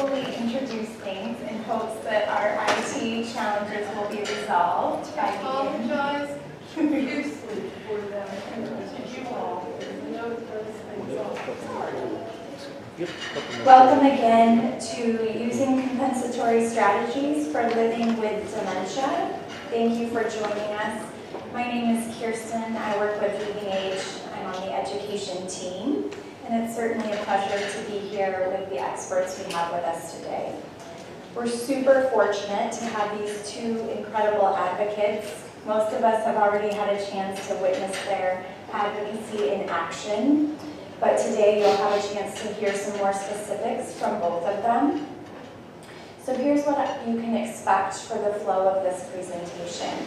slowly introduce things in hopes that our IT challenges will be resolved by the end. Apologize profusely for them. Did you all know those things? Welcome again to Using Compensatory Strategies for Living with Dementia. Thank you for joining us. My name is Kirsten. I work with Leading Age. I'm on the education team. And it's certainly a pleasure to be here with the experts we have with us today. We're super fortunate to have these two incredible advocates. Most of us have already had a chance to witness their advocacy in action, but today you'll have a chance to hear some more specifics from both of them. So here's what you can expect for the flow of this presentation.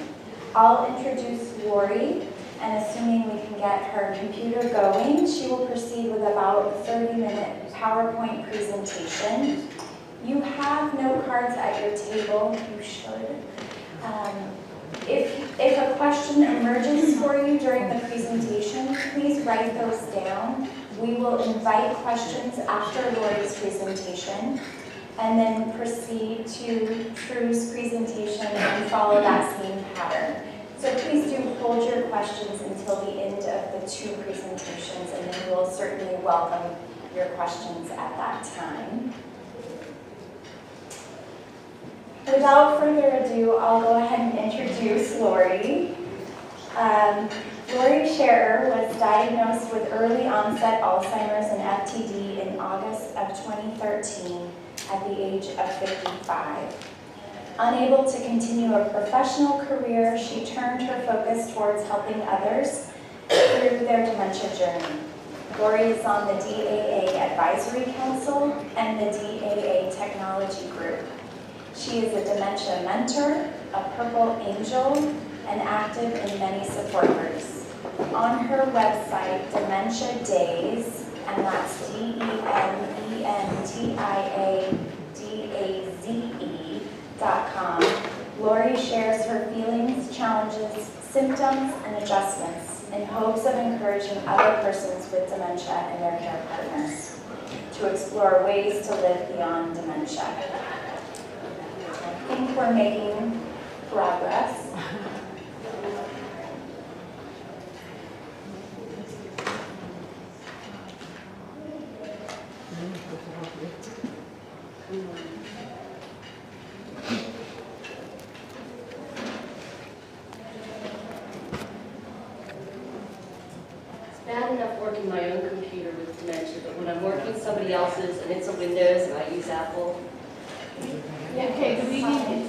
I'll introduce Laurie, and assuming we can get her computer going, she will proceed with about a 30-minute PowerPoint presentation. You have note cards at your table, you should. If a question emerges for you during the presentation, please write those down. We will invite questions after Laurie's presentation, and then proceed to True's presentation and follow that same pattern. So please do hold your questions until the end of the two presentations, and then we'll certainly welcome your questions at that time. Without further ado, I'll go ahead and introduce Laurie. Laurie Scherrer was diagnosed with early onset Alzheimer's and FTD in August of 2013 at the age of 55. Unable to continue a professional career, she turned her focus towards helping others through their dementia journey. Laurie is on the DAA Advisory Council and the DAA Technology Group. She is a dementia mentor, a Purple Angel, and active in many support groups. On her website, Dementia Days, and that's DEMENTIADAZE.com, Laurie shares her feelings, challenges, symptoms, and adjustments in hopes of encouraging other persons with dementia and their care partners to explore ways to live beyond dementia. I think we're making progress. Bad enough working my own computer with dementia, but when I'm working somebody else's and it's a Windows and I use Apple. Okay, do we need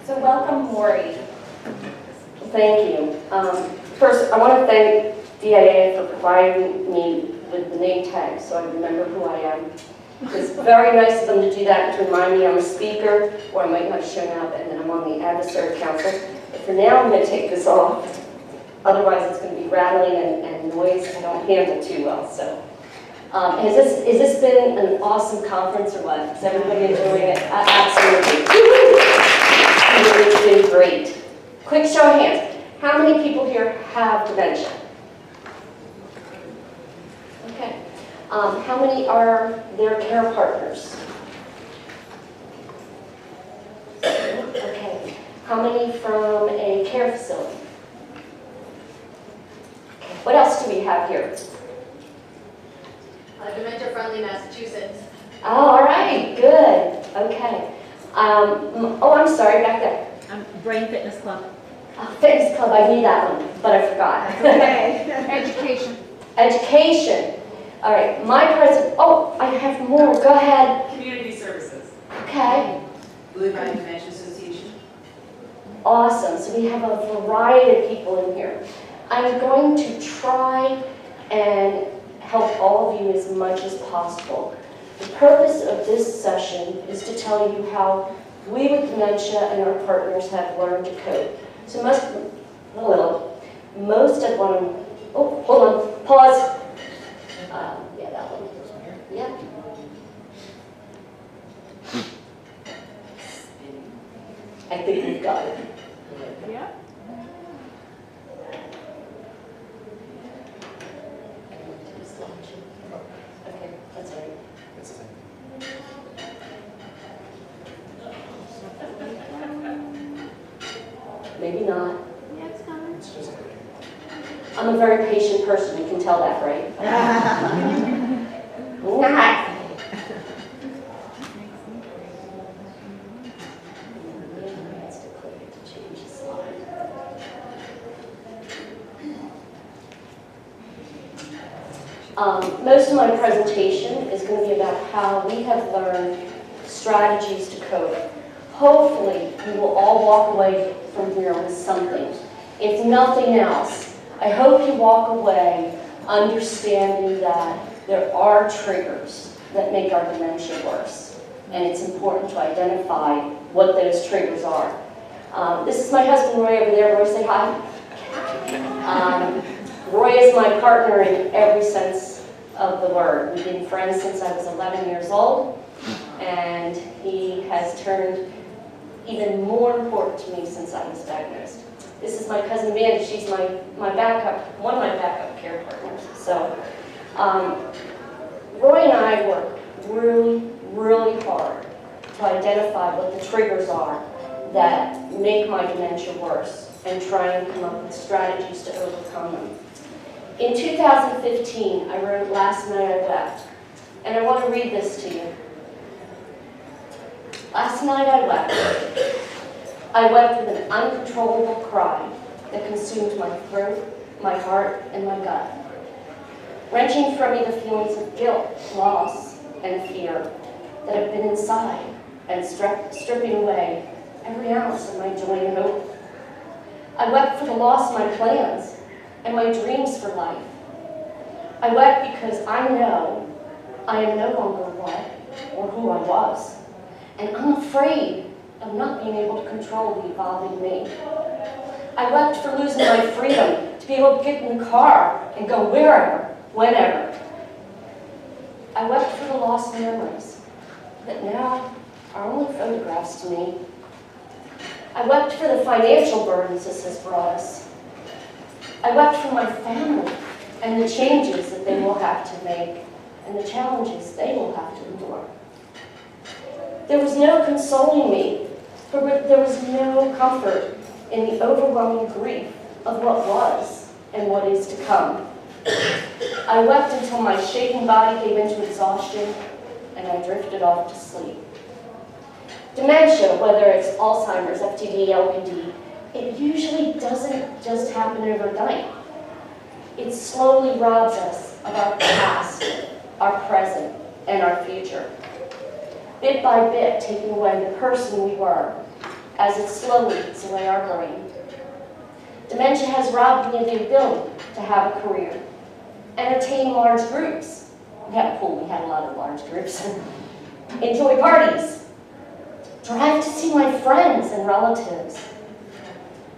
So welcome, Laurie. Thank you. First, I want to thank DIA for providing me with the name tag so I remember who I am. It's very nice of them to do that, to remind me I'm a speaker, or I might not have shown up, and then I'm on the adversary council. But for now, I'm going to take this off. Otherwise, it's going to be rattling and noise I don't handle too well. So, has this been an awesome conference or what? Is everybody enjoying it? Absolutely. It's been great. Quick show of hands. How many people here have dementia? Okay. How many are their care partners? Okay. How many from a care facility? Okay. What else do we have here? Dementia Friendly Massachusetts. Oh, all right. Good. Okay. Oh, I'm sorry. Back there. Brain Fitness Club. Fitness Club. I knew that one, but I forgot. okay? Education. Education. All right, my president. Oh, I have more. Go ahead. Community services. Okay. Blue Valley Dementia Association. Awesome. So we have a variety of people in here. I'm going to try and help all of you as much as possible. The purpose of this session is to tell you how we with dementia and our partners have learned to cope. So most of one. Oh, hold on. Pause. Yeah, that one. Yeah. I think we've got it. Yeah. Maybe not. Yeah, it's coming. I'm a very patient person, you can tell that, right? Nah. Most of my presentation is going to be about how we have learned strategies to cope. Hopefully, you will all walk away from here with something. If nothing else, I hope you walk away understanding that there are triggers that make our dementia worse. And it's important to identify what those triggers are. This is my husband, Roy, over there. Roy, say hi. Roy is my partner in every sense of the word. We've been friends since I was 11 years old, and he has turned even more important to me since I was diagnosed. This is my cousin Amanda. She's my backup, one of my backup care partners. So Roy and I work really, really hard to identify what the triggers are that make my dementia worse and try and come up with strategies to overcome them. In 2015, I wrote Last Night I Wept, and I want to read this to you. Last night I wept. I wept with an uncontrollable cry that consumed my throat, my heart, and my gut, wrenching from me the feelings of guilt, loss, and fear that have been inside and stripping away every ounce of my joy and hope. I wept for the loss of my plans and my dreams for life. I wept because I know I am no longer what or who I was, and I'm afraid of not being able to control the evolving me. I wept for losing my freedom to be able to get in the car and go wherever, whenever. I wept for the lost memories that now are only photographs to me. I wept for the financial burdens this has brought us. I wept for my family and the changes that they will have to make and the challenges they will have to endure. There was no consoling me, for there was no comfort in the overwhelming grief of what was and what is to come. I wept until my shaking body gave into exhaustion and I drifted off to sleep. Dementia, whether it's Alzheimer's, FTD, LPD, it usually doesn't just happen overnight. It slowly robs us of our past, our present, and our future. Bit by bit, taking away the person we were, as it slowly eats away our brain. Dementia has robbed me of the ability to have a career, entertain large groups. We had a pool, we had a lot of large groups. Enjoy parties, drive to see my friends and relatives,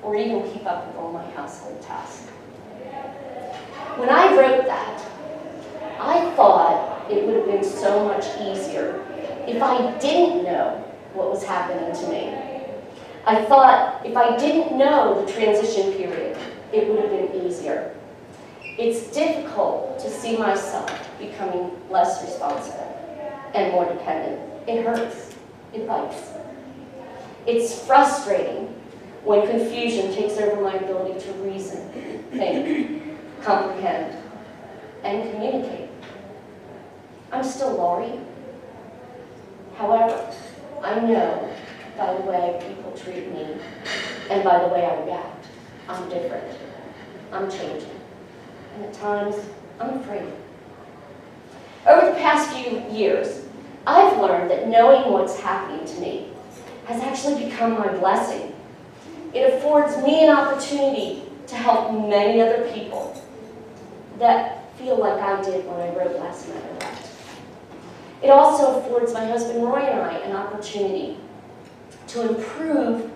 or even keep up with all my household tasks. When I wrote that, I thought it would have been so much easier if I didn't know what was happening to me. I thought if I didn't know the transition period, it would have been easier. It's difficult to see myself becoming less responsible and more dependent. It hurts. It bites. It's frustrating when confusion takes over my ability to reason, think, comprehend, and communicate. I'm still Laurie. However, I know by the way people treat me and by the way I react, I'm different. I'm changing. And at times, I'm afraid. Over the past few years, I've learned that knowing what's happening to me has actually become my blessing. It affords me an opportunity to help many other people that feel like I did when I wrote Last Night I Wept. It also affords my husband Roy and I an opportunity to improve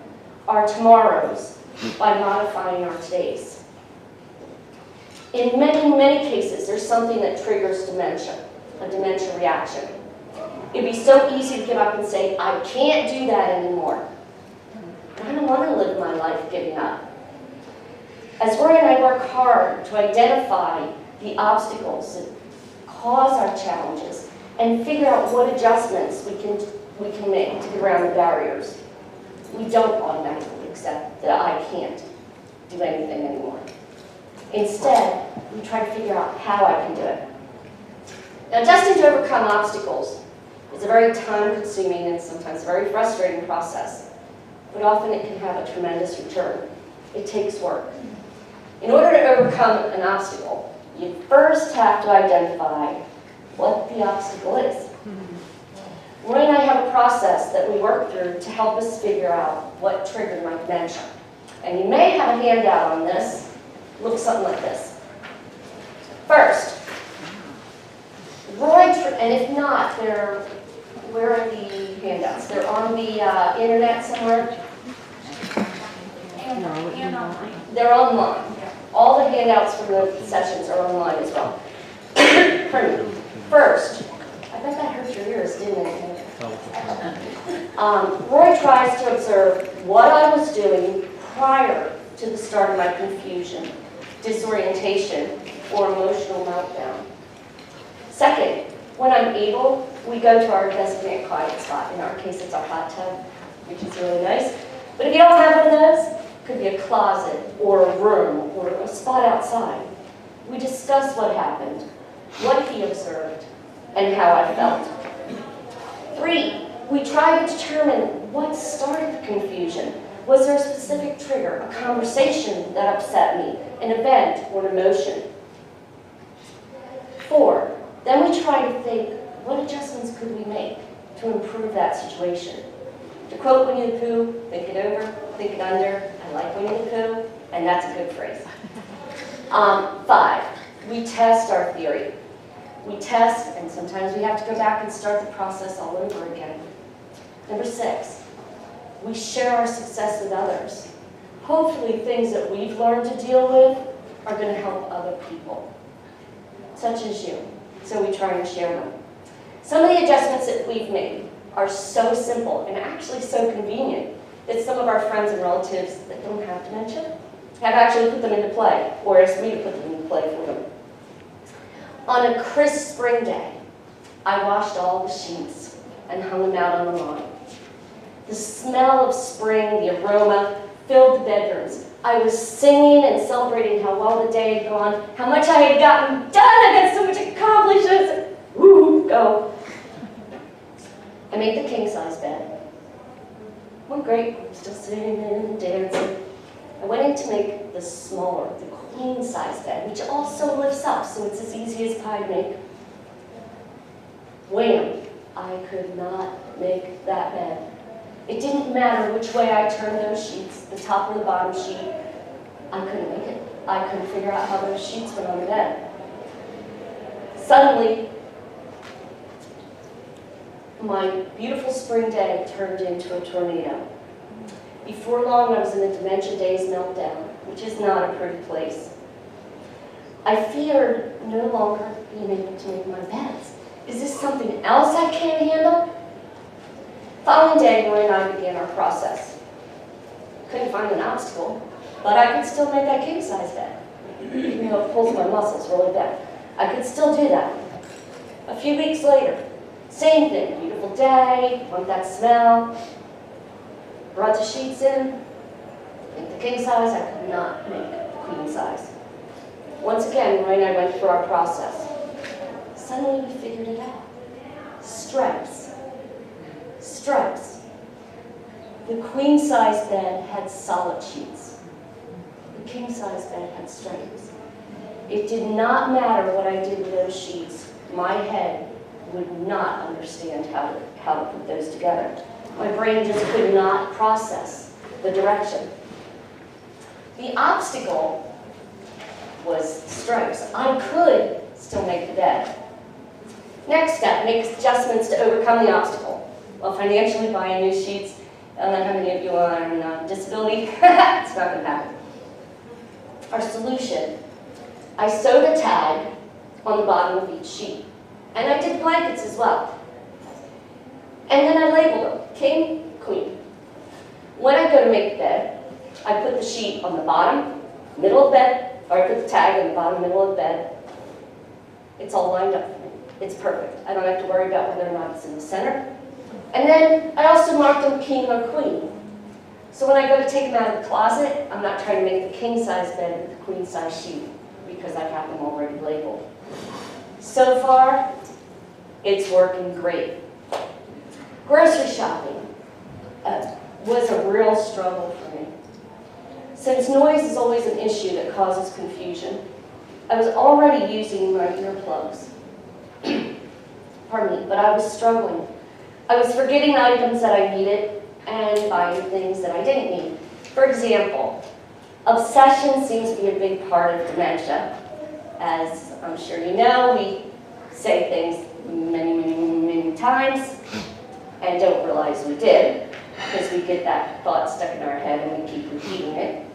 our tomorrows by modifying our todays. In many, many cases, there's something that triggers dementia, a dementia reaction. It'd be so easy to give up and say, I can't do that anymore. I don't want to live my life giving up. As Roy and I work hard to identify the obstacles that cause our challenges and figure out what adjustments we can make to get around the barriers, we don't automatically accept that I can't do anything anymore. Instead, we try to figure out how I can do it. Now, adjusting to overcome obstacles is a very time-consuming and sometimes very frustrating process, but often it can have a tremendous return. It takes work. In order to overcome an obstacle, you first have to identify what the obstacle is. Roy and I have a process that we work through to help us figure out what triggered my dementia. And you may have a handout on this. It looks something like this. First, Roy, and if not, where are the handouts? They're on the internet somewhere? And online. They're online. All the handouts from the sessions are online as well. Pardon me. First, I bet that hurt your ears, didn't it? Roy tries to observe what I was doing prior to the start of my confusion, disorientation, or emotional meltdown. Second, when I'm able, we go to our designated quiet spot. In our case, it's our hot tub, which is really nice. But if you don't have one of those, it could be a closet, or a room, or a spot outside. We discuss what happened, what he observed, and how I felt. 3, we try to determine what started the confusion. Was there a specific trigger, a conversation that upset me, an event, or an emotion? 4, then we try to think, what adjustments could we make to improve that situation? To quote Winnie the Pooh, think it over, think it under. I like Winnie the Pooh, and that's a good phrase. 5, we test our theory. We test, and sometimes we have to go back and start the process all over again. Number 6, we share our success with others. Hopefully things that we've learned to deal with are going to help other people, such as you. So we try and share them. Some of the adjustments that we've made are so simple and actually so convenient that some of our friends and relatives that don't have dementia have actually put them into play, or asked me to put them into play for them. On a crisp spring day, I washed all the sheets and hung them out on the line. The smell of spring, the aroma, filled the bedrooms. I was singing and celebrating how well the day had gone, how much I had gotten done. I got so much accomplished. Woo, go. I made the king-size bed. One great, still singing and dancing. I went in to make the smaller, the queen-size bed, which also lifts up, so it's as easy as pie to make. Wham! I could not make that bed. It didn't matter which way I turned those sheets, the top or the bottom sheet. I couldn't make it. I couldn't figure out how those sheets went on the bed. Suddenly, my beautiful spring day turned into a tornado. Before long, I was in the Dementia Days meltdown, which is not a pretty place. I feared no longer being able to make my beds. Is this something else I can't handle? Following day, Laurie and I began our process. Couldn't find an obstacle, but I could still make that king-size bed. Even though it pulls my muscles really bad. I could still do that. A few weeks later, same thing, beautiful day, want that smell. Brought the sheets in, make the king size, I could not make the queen size. Once again, Roy and I went through our process. Suddenly we figured it out. Stripes. Stripes. The queen size bed had solid sheets. The king size bed had stripes. It did not matter what I did with those sheets. My head would not understand how to put those together. My brain just could not process the direction. The obstacle was stripes. I could still make the bed. Next step, make adjustments to overcome the obstacle. Well, financially, buying new sheets. I don't know how many of you are on disability. It's not going to happen. Our solution, I sewed a tag on the bottom of each sheet. And I did blankets as well. And then I labeled them, king, queen. When I go to make the bed, I put the sheet on the bottom, middle of the bed, or I put the tag on the bottom, middle of the bed. It's all lined up for me. It's perfect. I don't have to worry about whether or not it's in the center. And then I also marked them king or queen. So when I go to take them out of the closet, I'm not trying to make the king-size bed with the queen-size sheet because I have them already labeled. So far, it's working great. Grocery shopping was a real struggle for me. Since noise is always an issue that causes confusion, I was already using my earplugs. Pardon me, but I was struggling. I was forgetting items that I needed and buying things that I didn't need. For example, obsession seems to be a big part of dementia. As I'm sure you know, we say things many times and don't realize we did, because we get that thought stuck in our head and we keep repeating it.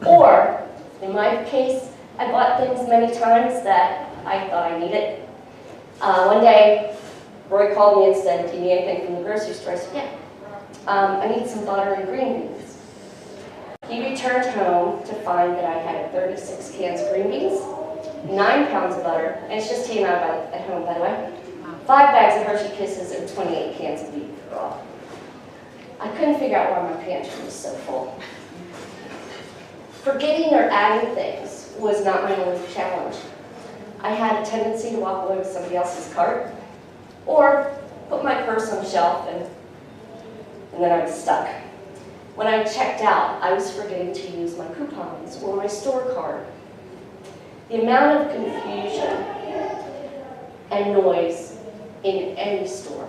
Or, in my case, I bought things many times that I thought I needed. One day, Roy called me and said, "Do you need anything from the grocery store?" I said, "Yeah. I need some butter and green beans." He returned home to find that I had 36 cans of green beans, 9 pounds of butter, and it's just came out at home, by the way, 5 bags of Hershey Kisses, and 28 cans of beef broth. I couldn't figure out why my pantry was so full. Forgetting or adding things was not my only challenge. I had a tendency to walk away with somebody else's cart, or put my purse on the shelf, and then I was stuck. When I checked out, I was forgetting to use my coupons or my store card. The amount of confusion and noise in any store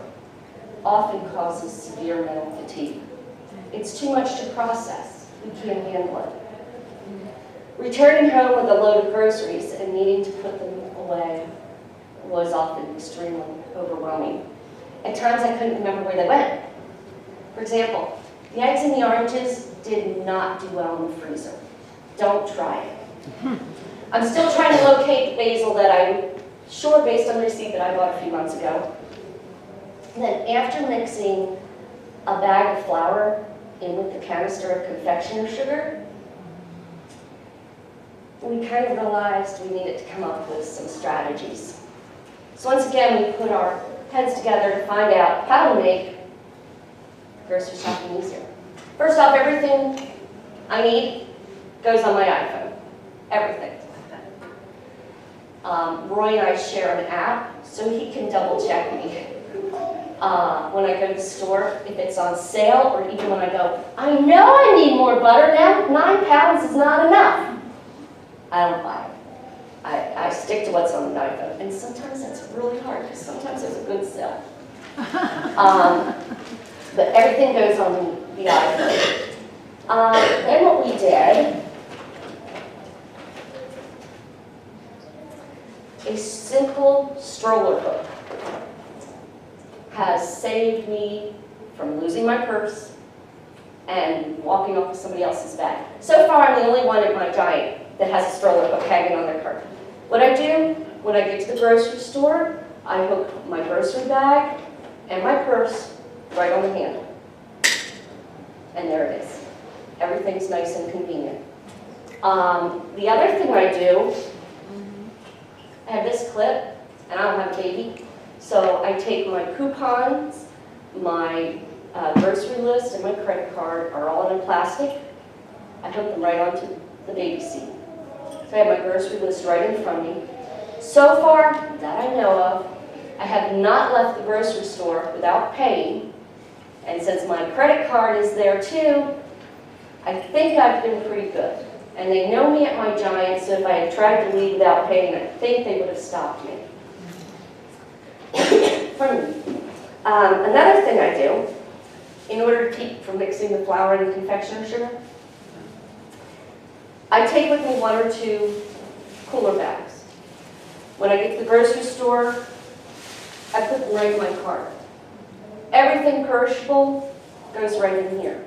often causes severe mental fatigue. It's too much to process. We can't handle it. Returning home with a load of groceries and needing to put them away was often extremely overwhelming. At times I couldn't remember where they went. For example, the eggs and the oranges did not do well in the freezer. Don't try it. I'm still trying to locate the basil that I'm sure, based on the receipt that I bought a few months ago. And then after mixing a bag of flour in with the canister of confectioner sugar, we kind of realized we needed to come up with some strategies. So once again, we put our heads together to find out how to make grocery shopping easier. First off, everything I need goes on my iPhone. Everything. Roy and I share an app, so he can double check me. When I go to the store, if it's on sale, or even when I go, "I know I need more butter now, 9 pounds is not enough." I don't buy it. I stick to what's on the iPhone. And sometimes that's really hard, because sometimes there's a good sale. But everything goes on the iPhone. Then what we did, a simple stroller hook has saved me from losing my purse and walking off with somebody else's bag. So far, I'm the only one at my Giant that has a stroller hook hanging on their cart. What I do, when I get to the grocery store, I hook my grocery bag and my purse right on the handle. And there it is. Everything's nice and convenient. The other thing I do, I have this clip, and I don't have a baby, so I take my coupons, my grocery list, and my credit card are all in plastic. I hook them right onto the baby seat. So I have my grocery list right in front of me. So far, that I know of, I have not left the grocery store without paying. And since my credit card is there too, I think I've been pretty good. And they know me at my Giant, so if I had tried to leave without paying, I think they would have stopped me. Pardon me. Another thing I do, in order to keep from mixing the flour and the confectioner sugar, I take with me 1 or 2 cooler bags. When I get to the grocery store, I put them right in my cart. Everything perishable goes right in here.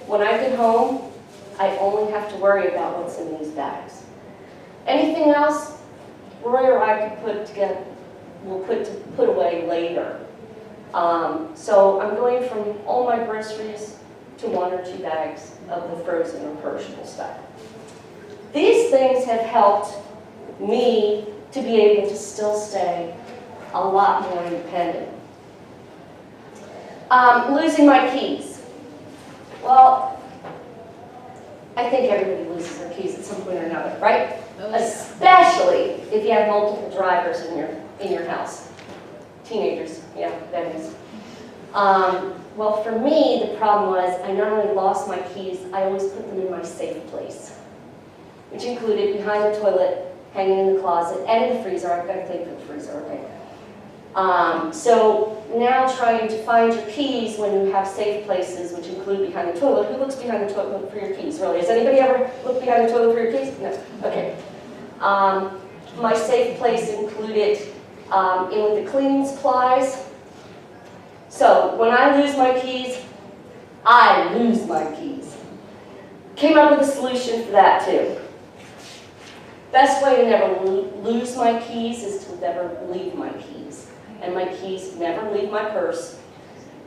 When I get home, I only have to worry about what's in these bags. Anything else, Roy or I could put together, we'll put away later. So I'm going from all my groceries to 1 or 2 bags of the frozen or perishable stuff. These things have helped me to be able to still stay a lot more independent. Losing my keys. Well, I think everybody loses their keys at some point or another, right? Especially if you have multiple drivers in your house. Teenagers, yeah, that is. Well, for me, the problem was I not only lost my keys, I always put them in my safe place, which included behind the toilet, hanging in the closet, and in the freezer. I've got to take the freezer, okay? So now trying to find your keys when you have safe places, which include behind the toilet. Who looks behind the toilet for your keys, really? Has anybody ever looked behind the toilet for your keys? No? Okay. My safe place included in with the cleaning supplies. So when I lose my keys, I lose my keys. Came up with a solution for that too. Best way to never lose my keys is to never leave my keys. And my keys never leave my purse.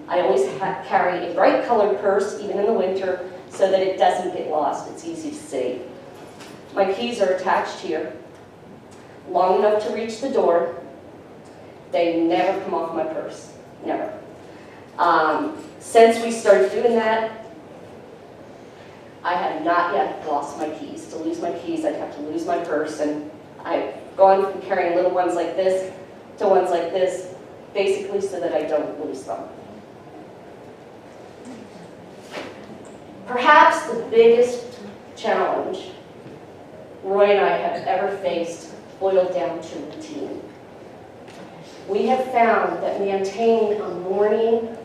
I always carry a bright colored purse, even in the winter, so that it doesn't get lost. It's easy to see. My keys are attached here, long enough to reach the door. They never come off my purse, never. Since we started doing that, I have not yet lost my keys. To lose my keys, I'd have to lose my purse, and I've gone from carrying little ones like this to ones like this, basically so that I don't lose them. Perhaps the biggest challenge Roy and I have ever faced boiled down to routine. We have found that maintaining a morning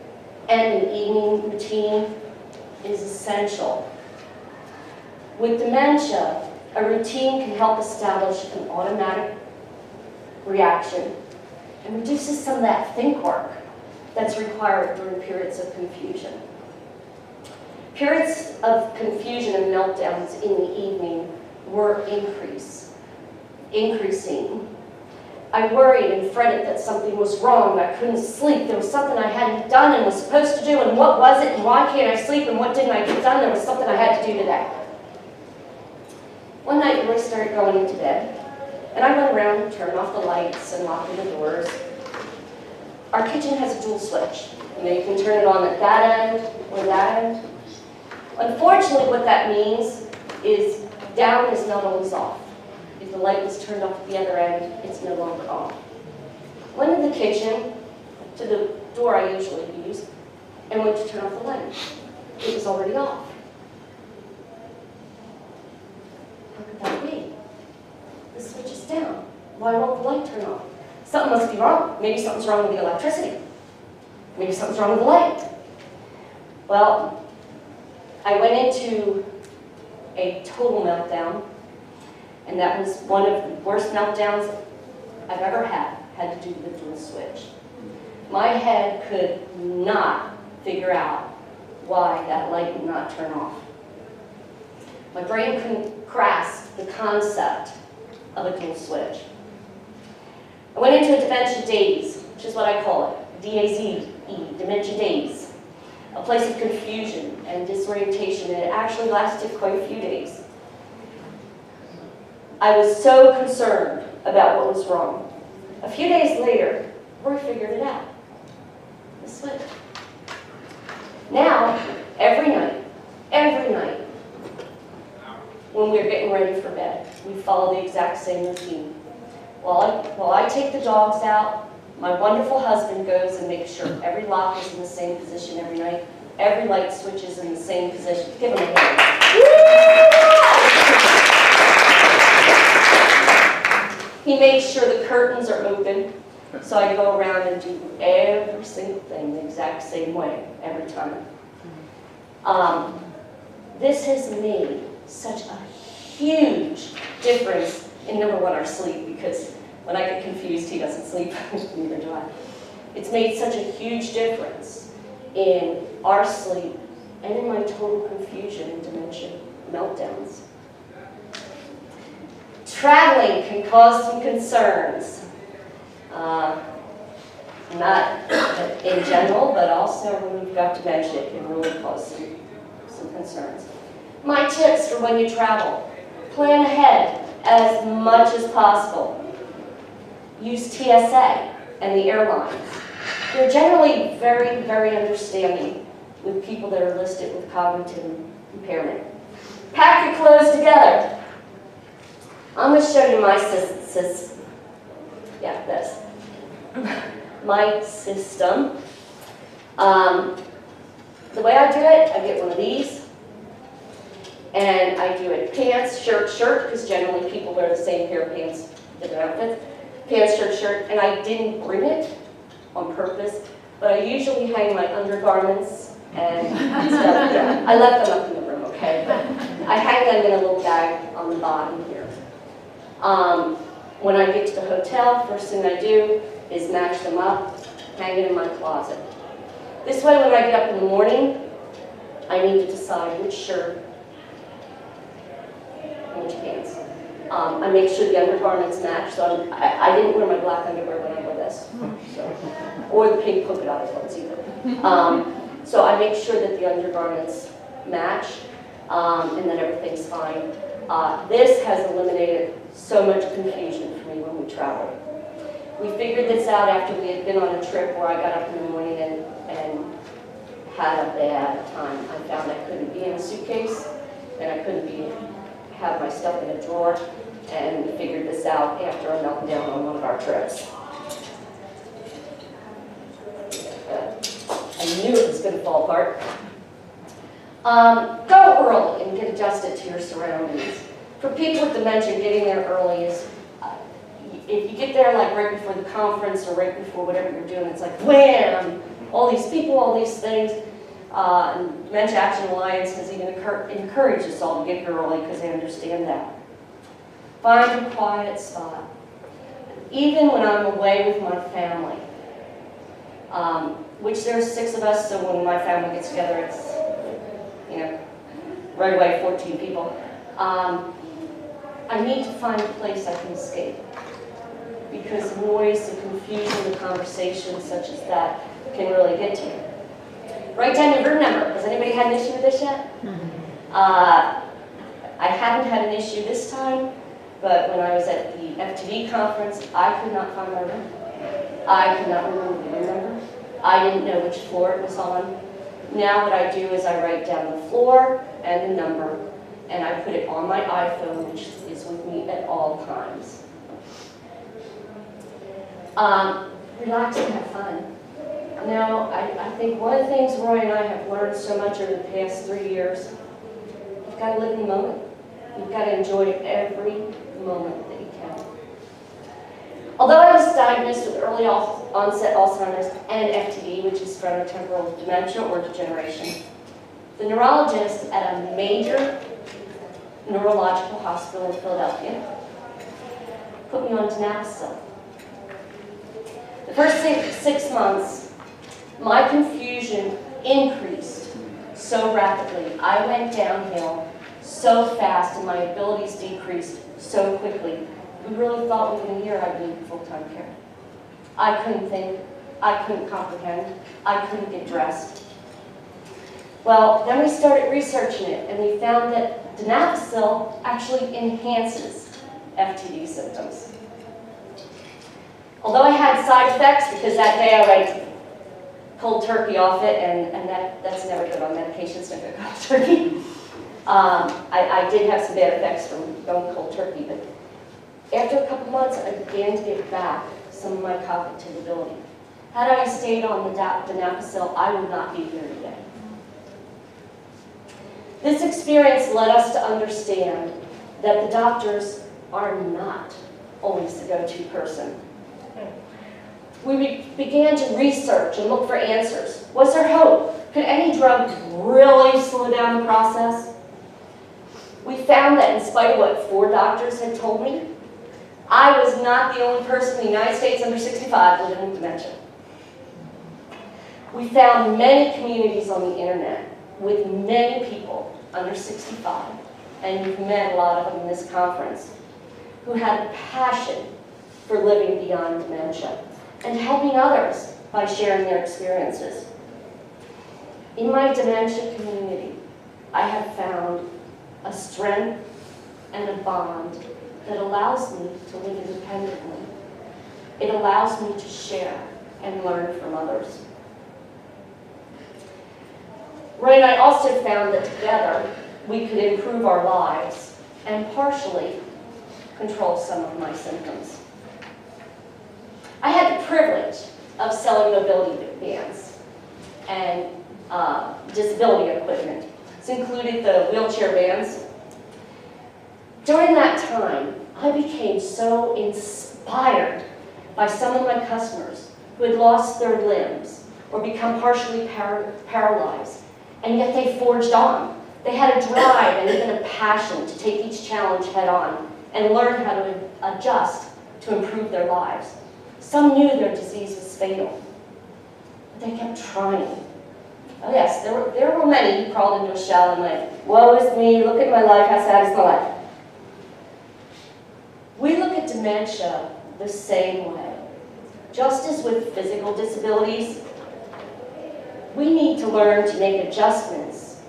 and an evening routine is essential. With dementia, a routine can help establish an automatic reaction and reduces some of that think work that's required during periods of confusion. Periods of confusion and meltdowns in the evening were increasing. I worried and fretted that something was wrong. I couldn't sleep. There was something I hadn't done and was supposed to do, and what was it, and why can't I sleep, and what didn't I get done? There was something I had to do today. One night, Roy started going into bed, and I went around and turned off the lights and locked the doors. Our kitchen has a dual switch. You can turn it on at that end or that end. Unfortunately, what that means is down is not always off. If the light was turned off at the other end, it's no longer on. Went in the kitchen to the door I usually use and went to turn off the light. It was already off. How could that be? The switch is down. Why won't the light turn off? Something must be wrong. Maybe something's wrong with the electricity. Maybe something's wrong with the light. Well, I went into a total meltdown, and that was one of the worst meltdowns I've ever had to do with the dual switch. My head could not figure out why that light would not turn off. My brain couldn't grasp the concept of a dual switch. I went into a dementia daze, which is what I call it, D-A-Z-E, dementia daze, a place of confusion and disorientation, and it actually lasted quite a few days. I was so concerned about what was wrong. A few days later, Roy figured it out. The switch. Now, every night, when we're getting ready for bed, we follow the exact same routine. While I take the dogs out, my wonderful husband goes and makes sure every lock is in the same position every night, every light switch is in the same position. Give him a hand. He makes sure the curtains are open, so I go around and do every single thing the exact same way every time. This has made such a huge difference in, number one, our sleep, because when I get confused, he doesn't sleep, neither do I. It's made such a huge difference in our sleep and in my total confusion and dementia meltdowns. Traveling can cause some concerns, not in general, but also when we've got dementia, it can really cause some concerns. My tips for when you travel: plan ahead as much as possible. Use TSA and the airlines. They're generally very, very understanding with people that are listed with cognitive impairment. Pack your clothes together. I'm going to show you my my system. The way I do it, I get one of these, and I do it pants, shirt, shirt, because generally people wear the same pair of pants in their outfits. Pants, shirt, shirt, and I didn't bring it on purpose, but I usually hang my undergarments and stuff. Yeah, I left them up in the room, okay? But I hang them in a little bag on the bottom here. When I get to the hotel, first thing I do is match them up, hang it in my closet. This way, when I get up in the morning, I need to decide which shirt and which pants. I make sure the undergarments match, so I didn't wear my black underwear when I wore this, or the pink polka dotted ones either. So I make sure that the undergarments match, and then everything's fine. This has eliminated so much confusion for me when we travel. We figured this out after we had been on a trip where I got up in the morning and had a bad time. I found I couldn't be in a suitcase, and I couldn't have my stuff in a drawer, and we figured this out after a meltdown on one of our trips. I knew it was going to fall apart. Go early and get adjusted to your surroundings. For people with dementia, getting there early is, if you get there like right before the conference or right before whatever you're doing, it's like wham! All these people, all these things. And Dementia Action Alliance has even encouraged us all to get here early because they understand that. Find a quiet spot. Even when I'm away with my family, which there's 6 of us, so when my family gets together, it's, you know, right away 14 people. I need to find a place I can escape, because noise, the confusion, the conversation such as that can really get to you. Write down your room number. Has anybody had an issue with this yet? I haven't had an issue this time, but when I was at the FTD conference, I could not find my room. I could not remember the room number. I didn't know which floor it was on. Now what I do is I write down the floor and the number, and I put it on my iPhone, which is with me at all times. Relax and have fun. Now, I think one of the things Roy and I have learned so much over the past 3 years, you've got to live in the moment. You've got to enjoy every moment that you can. Although I was diagnosed with early onset Alzheimer's and FTD, which is frontotemporal dementia or degeneration, the neurologist at a major neurological hospital in Philadelphia put me on Donepezil. The first 6 months, my confusion increased so rapidly. I went downhill so fast and my abilities decreased so quickly. We really thought within a year I'd be in full-time care. I couldn't think, I couldn't comprehend, I couldn't get dressed. Well, then we started researching it, and we found that Donepezil actually enhances FTD symptoms. Although I had side effects, because that day I went cold turkey off it, and that's never good on medication, it's never good cold turkey. I did have some bad effects from going cold turkey, but after a couple months, I began to get back some of my cognitive ability. Had I stayed on the Donepezil, I would not be here today. This experience led us to understand that the doctors are not always the go-to person. We began to research and look for answers. Was there hope? Could any drug really slow down the process? We found that in spite of what 4 doctors had told me, I was not the only person in the United States under 65 living with dementia. We found many communities on the internet with many people under 65, and you've met a lot of them in this conference, who had a passion for living beyond dementia and helping others by sharing their experiences. In my dementia community, I have found a strength and a bond that allows me to live independently. It allows me to share and learn from others. Roy and I also found that together we could improve our lives and partially control some of my symptoms. I had the privilege of selling mobility vans and disability equipment. This included the wheelchair vans. During that time, I became so inspired by some of my customers who had lost their limbs or become partially paralyzed, and yet they forged on. They had a drive and even a passion to take each challenge head on and learn how to adjust to improve their lives. Some knew their disease was fatal, but they kept trying. Oh yes, there were many who crawled into a shell and went, woe is me, look at my life, how sad is my life. We look at dementia the same way. Just as with physical disabilities, we need to learn to make adjustments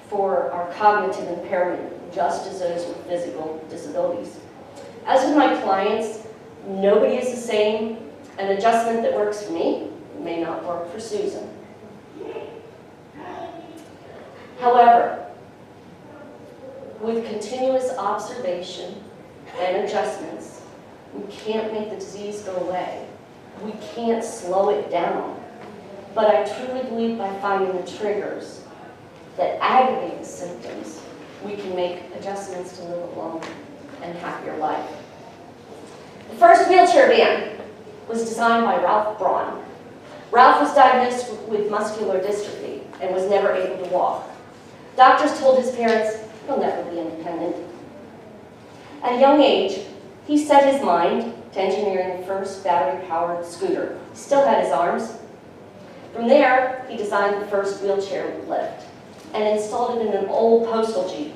for our cognitive impairment, just as those with physical disabilities. As with my clients, nobody is the same. An adjustment that works for me may not work for Susan. However, with continuous observation and adjustments, we can't make the disease go away. We can't slow it down. But I truly believe by finding the triggers that aggravate the symptoms, we can make adjustments to live a longer and happier life. The first wheelchair van was designed by Ralph Braun. Ralph was diagnosed with muscular dystrophy and was never able to walk. Doctors told his parents, he'll never be independent. At a young age, he set his mind to engineering the first battery-powered scooter. He still had his arms. From there, he designed the first wheelchair lift and installed it in an old postal jeep.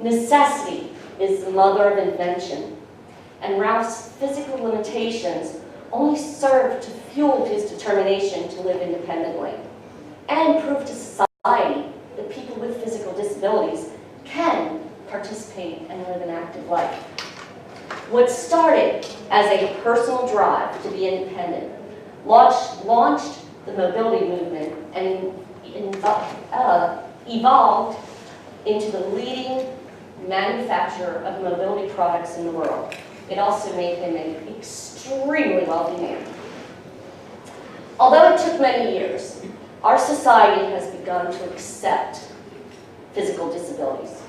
Necessity is the mother of invention, and Ralph's physical limitations only served to fuel his determination to live independently and prove to society that people with physical disabilities can participate and live an active life. What started as a personal drive to be independent launched the mobility movement and evolved into the leading manufacturer of mobility products in the world. It also made him an extremely wealthy man. Although it took many years, our society has begun to accept physical disabilities.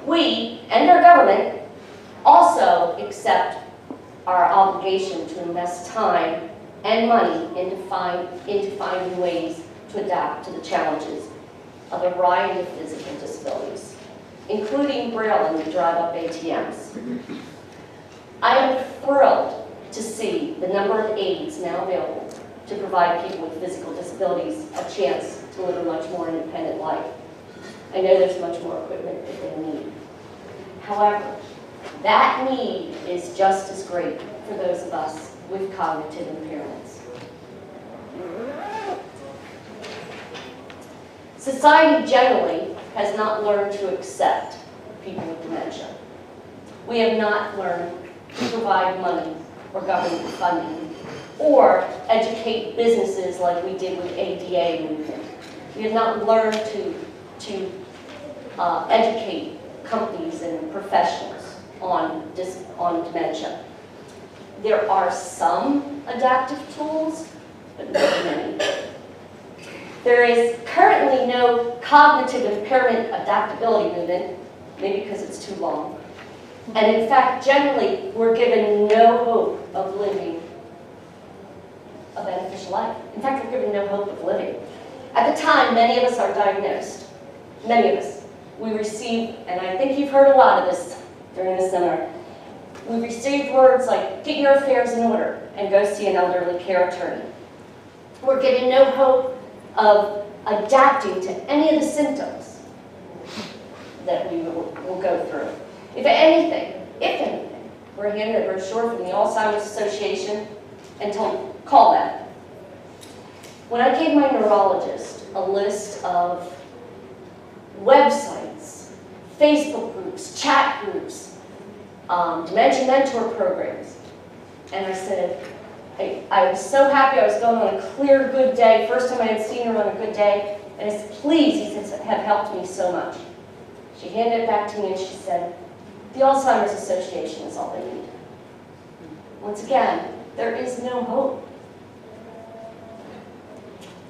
We, and our government, also accept our obligation to invest time and money into finding ways to adapt to the challenges of a variety of physical disabilities, including Braille and the drive-up ATMs. I am thrilled to see the number of aids now available to provide people with physical disabilities a chance to live a much more independent life. I know there's much more equipment that they need. However, that need is just as great for those of us with cognitive impairments. Society generally has not learned to accept people with dementia. We have not learned to provide money or government funding or educate businesses like we did with ADA movement. We have not learned to educate companies and professionals on dementia. There are some adaptive tools, but not many. There is currently no cognitive impairment adaptability movement, maybe because it's too long. And in fact, generally, we're given no hope of living a beneficial life. In fact, we're given no hope of living. At the time, many of us are diagnosed. Many of us. We receive, and I think you've heard a lot of this during the seminar, we received words like, get your affairs in order and go see an elderly care attorney. We're given no hope of adapting to any of the symptoms that we will go through. If anything, we're handed a brochure from the Alzheimer's Association and told, call them. When I gave my neurologist a list of websites, Facebook groups, chat groups, dementia mentor programs, and I said, I was so happy I was going on a clear, good day. First time I had seen her on a good day. And I said, please, he said, have helped me so much. She handed it back to me and she said, the Alzheimer's Association is all they need. Once again, there is no hope.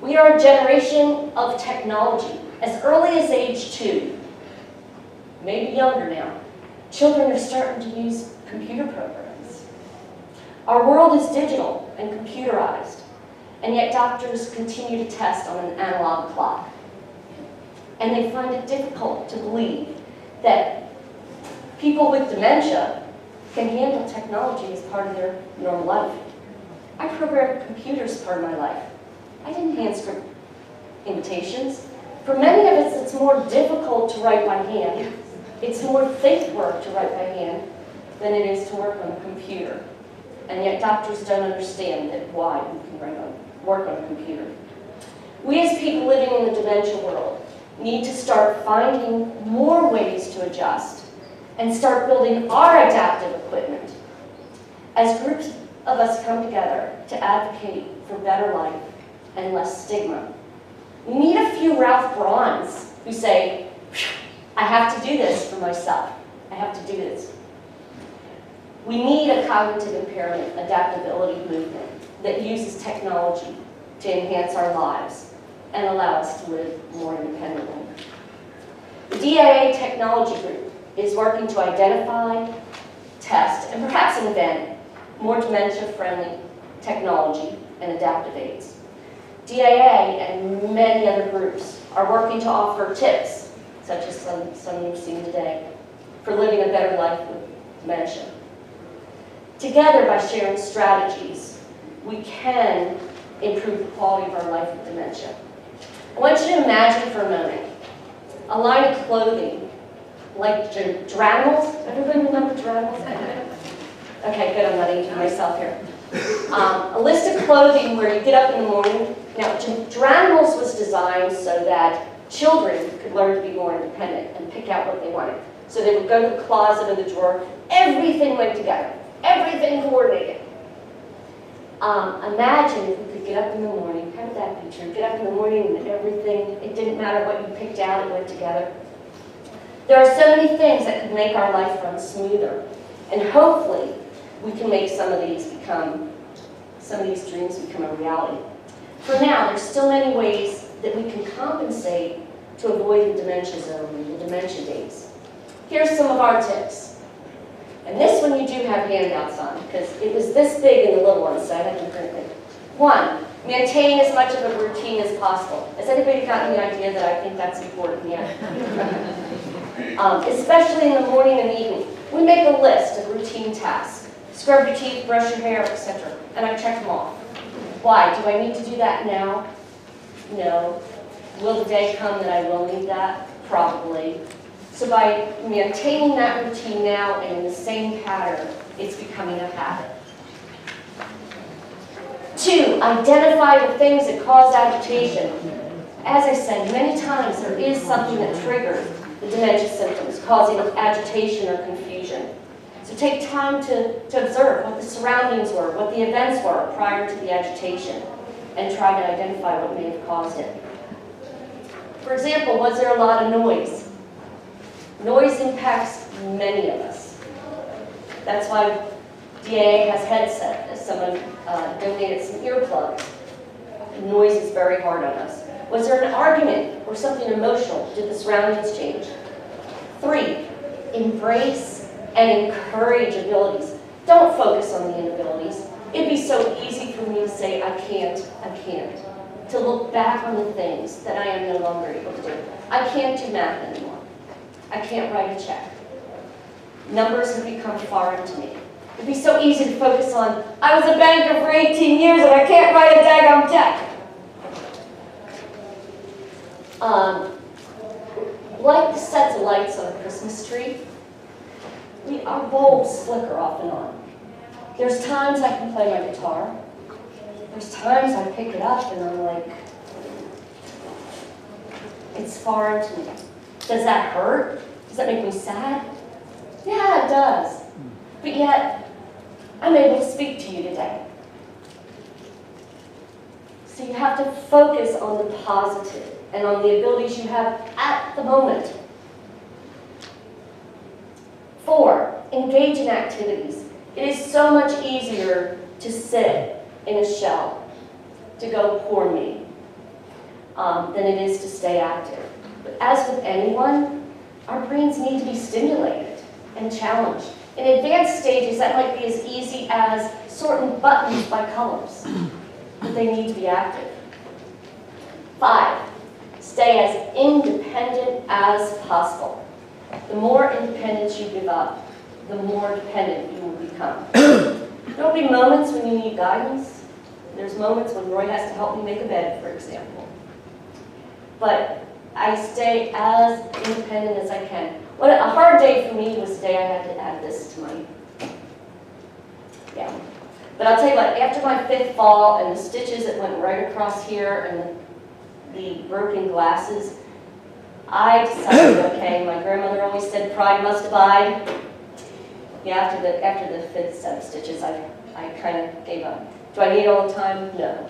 We are a generation of technology. As early as age 2, maybe younger now, children are starting to use computer programs. Our world is digital and computerized, and yet doctors continue to test on an analog clock. And they find it difficult to believe that people with dementia can handle technology as part of their normal life. I programmed computers part of my life. I didn't hand script invitations. For many of us, it's more difficult to write by hand. It's more think work to write by hand than it is to work on a computer. And yet doctors don't understand that why you can work on a computer. We as people living in the dementia world need to start finding more ways to adjust and start building our adaptive equipment. As groups of us come together to advocate for better life and less stigma, we need a few Ralph Brauns who say, I have to do this for myself. I have to do this. We need a cognitive impairment adaptability movement that uses technology to enhance our lives and allow us to live more independently. The DIA Technology Group is working to identify, test, and perhaps invent more dementia-friendly technology and adaptive aids. DIA and many other groups are working to offer tips, such as some you've seen today, for living a better life with dementia. Together, by sharing strategies, we can improve the quality of our life with dementia. I want you to imagine for a moment a line of clothing like Dramels. Everybody remember Dramels? Okay, good, I'm not aging myself here. A list of clothing where you get up in the morning. Now, Dramels was designed so that children could learn to be more independent and pick out what they wanted. So they would go to the closet or the drawer. Everything went together. Everything coordinated. Imagine if we could get up in the morning, have that picture, get up in the morning and everything, it didn't matter what you picked out, it went together. There are so many things that could make our life run smoother. And hopefully, we can make some of these dreams become a reality. For now, there's still many ways that we can compensate to avoid the dementia zone and the dementia days. Here's some of our tips. And this one you do have handouts on, because it was this big in the little ones, so I had to print it. 1, maintain as much of a routine as possible. Has anybody gotten the idea that I think that's important yet? Especially in the morning and evening. We make a list of routine tasks. Scrub your teeth, brush your hair, etc. And I check them off. Why? Do I need to do that now? No. Will the day come that I will need that? Probably. So by maintaining that routine now and in the same pattern, it's becoming a habit. 2, identify the things that cause agitation. As I said, many times there is something that triggers the dementia symptoms, causing agitation or confusion. So take time to observe what the surroundings were, what the events were prior to the agitation, and try to identify what may have caused it. For example, was there a lot of noise? Noise impacts many of us. That's why DAA has headsets. Someone donated some earplugs. Noise is very hard on us. Was there an argument or something emotional? Did the surroundings change? 3, embrace and encourage abilities. Don't focus on the inabilities. It'd be so easy for me to say, I can't. To look back on the things that I am no longer able to do. I can't do math anymore. I can't write a check. Numbers have become foreign to me. It'd be so easy to focus on, I was a banker for 18 years and I can't write a daggone check. Like the sets of lights on a Christmas tree, our bulbs flicker off and on. There's times I can play my guitar. There's times I pick it up and I'm like, it's foreign to me. Does that hurt? Does that make me sad? Yeah, it does. But yet, I'm able to speak to you today. So you have to focus on the positive and on the abilities you have at the moment. 4, engage in activities. It is so much easier to sit in a shell, to go poor me, than it is to stay active. But as with anyone, our brains need to be stimulated and challenged. In advanced stages, that might be as easy as sorting buttons by colors, but they need to be active. 5, stay as independent as possible. The more independence you give up, the more dependent you will become. There will be moments when you need guidance. There's moments when Roy has to help me make a bed, for example. But I stay as independent as I can. A hard day for me was the day I had to add this to my, But I'll tell you what, after my 5th fall and the stitches that went right across here and the broken glasses, I decided, okay, my grandmother always said pride must abide. Yeah, after the 5th set of stitches, I kind of gave up. Do I need it all the time? No.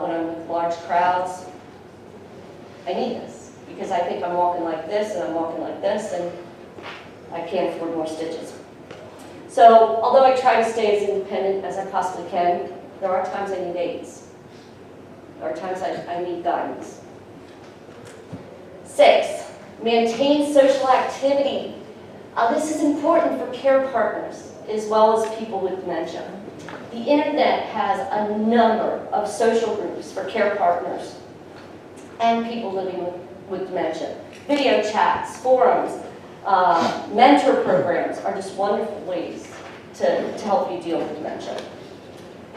When I'm with large crowds, I need this because I think I'm walking like this and I'm walking like this and I can't afford more stitches. So, although I try to stay as independent as I possibly can, there are times I need aids. There are times I need guidance. 6, maintain social activity. This is important for care partners as well as people with dementia. The internet has a number of social groups for care partners and people living with dementia. Video chats, forums, mentor programs are just wonderful ways to help you deal with dementia.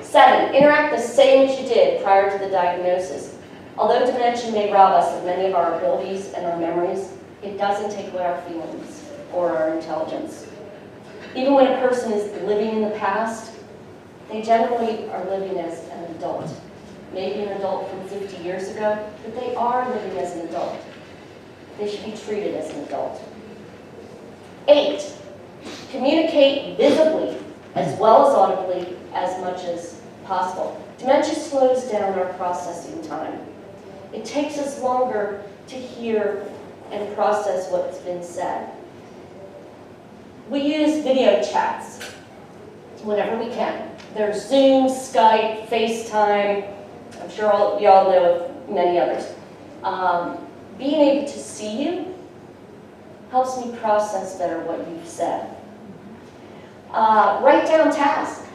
7, interact the same as you did prior to the diagnosis. Although dementia may rob us of many of our abilities and our memories, it doesn't take away our feelings or our intelligence. Even when a person is living in the past, they generally are living as an adult. Maybe an adult from 50 years ago, but they are living as an adult. They should be treated as an adult. 8, communicate visibly as well as audibly as much as possible. Dementia slows down our processing time. It takes us longer to hear and process what's been said. We use video chats whenever we can. There's Zoom, Skype, FaceTime. I'm sure you all know of many others. Being able to see you helps me process better what you've said. Write down tasks.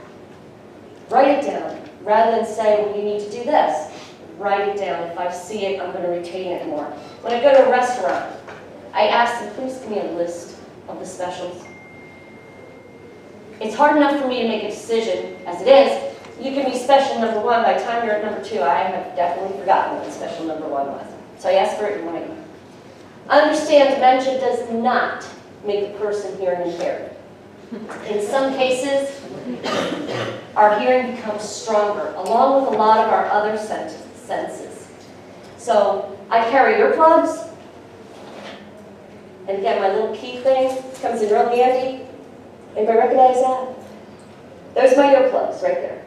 Write it down. Rather than say, well, you need to do this. Write it down. If I see it, I'm going to retain it more. When I go to a restaurant, I ask them, please give me a list of the specials. It's hard enough for me to make a decision as it is. You give me special number 1, by the time you're at number 2, I have definitely forgotten what special number 1 was. So I ask for it in writing. Understand dementia does not make the person hearing impaired. In some cases, our hearing becomes stronger, along with a lot of our other senses. So I carry earplugs, and again, my little key thing comes in real handy. Anybody recognize that? Those are my earplugs right there.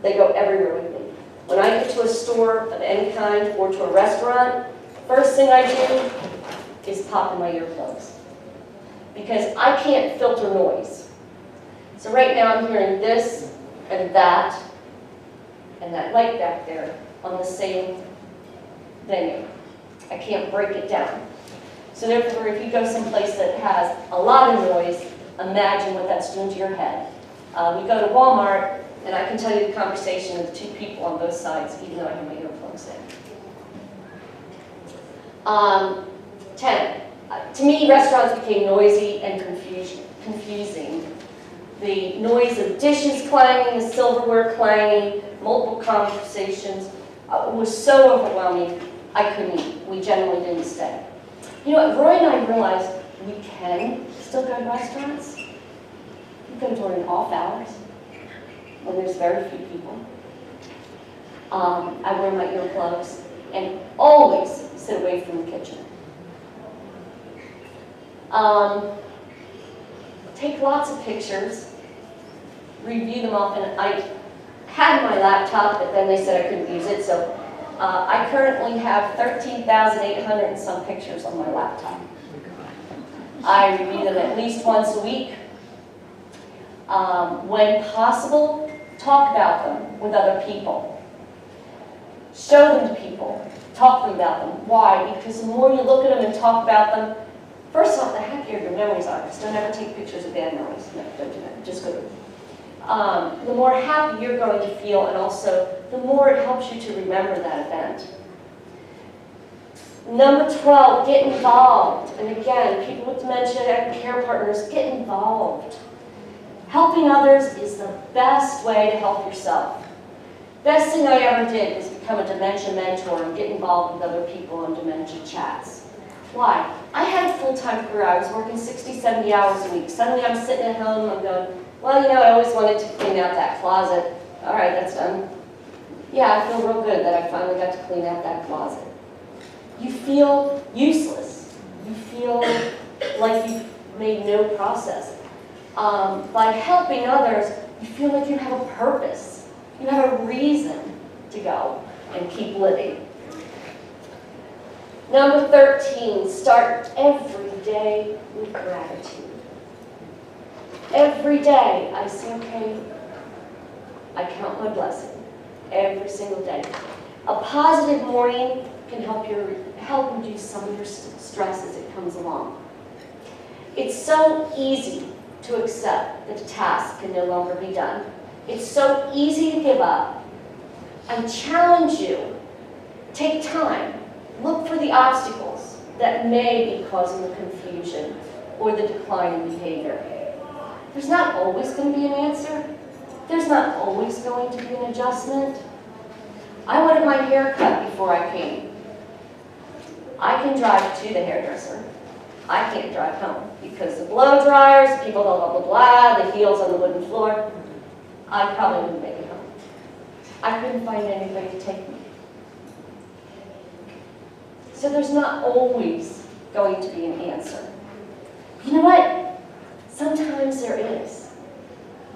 They go everywhere with me. When I get to a store of any kind or to a restaurant, first thing I do is pop in my earplugs. Because I can't filter noise. So right now I'm hearing this and that light back there on the same venue. I can't break it down. So therefore, if you go someplace that has a lot of noise, imagine what that's doing to your head. We go to Walmart, and I can tell you the conversation of the 2 people on both sides, even though I have my earplugs in. 10. To me, restaurants became noisy and confusing. The noise of dishes clanging, the silverware clanging, multiple conversations was so overwhelming, I couldn't eat. We generally didn't stay. You know what, Roy and I realized we can still go to restaurants. You go during off hours when there's very few people. I wear my earplugs and always sit away from the kitchen. Take lots of pictures, review them often. had my laptop, but then they said I couldn't use it, so I currently have 13,800 and some pictures on my laptop. I review them at least once a week. When possible, talk about them with other people. Show them to people. Talk to them about them. Why? Because the more you look at them and talk about them, first off, the happier your memories are. Just don't ever take pictures of bad memories. No, don't do that. Just go to the more happy you're going to feel, and also the more it helps you to remember that event. Number 12, get involved. And again, people with dementia and care partners, get involved. Helping others is the best way to help yourself. Best thing I ever did was become a dementia mentor and get involved with other people on dementia chats. Why? I had a full-time career. I was working 60, 70 hours a week. Suddenly I'm sitting at home, I'm going, well, you know, I always wanted to clean out that closet. All right, that's done. Yeah, I feel real good that I finally got to clean out that closet. You feel useless. You feel like you've made no process. By helping others, you feel like you have a purpose. You have a reason to go and keep living. Number 13, start every day with gratitude. Every day I say, okay, I count my blessing. Every single day. A positive morning can help reduce some of your stress as it comes along. It's so easy to accept that a task can no longer be done. It's so easy to give up. I challenge you, take time, look for the obstacles that may be causing the confusion or the decline in behavior. There's not always going to be an answer. There's not always going to be an adjustment. I wanted my hair cut before I came. I can drive to the hairdresser. I can't drive home because the blow dryers, people blah, blah, blah, blah, the heels on the wooden floor. I probably wouldn't make it home. I couldn't find anybody to take me. So there's not always going to be an answer. You know what? Sometimes there is.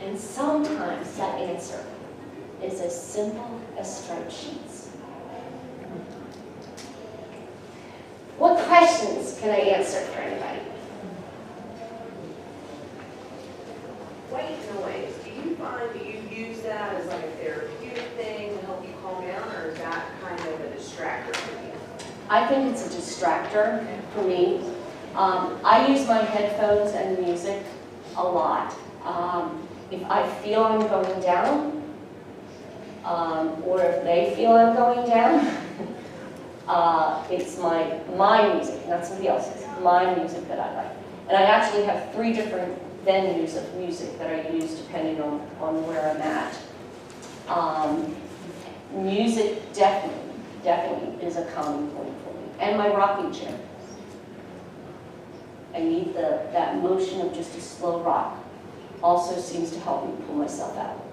And sometimes that answer is as simple as striped sheets. What questions can I answer for anybody? White noise, do you use that as like a therapeutic thing to help you calm down, or is that kind of a distractor for you? I think it's a distractor for me. I use my headphones and music a lot. If I feel I'm going down, or if they feel I'm going down, it's my music, not somebody else's, my music that I like. And I actually have 3 different venues of music that I use depending on where I'm at. Music definitely is a calming point for me. And my rocking chair. I need that motion of just a slow rock. Also seems to help me pull myself out.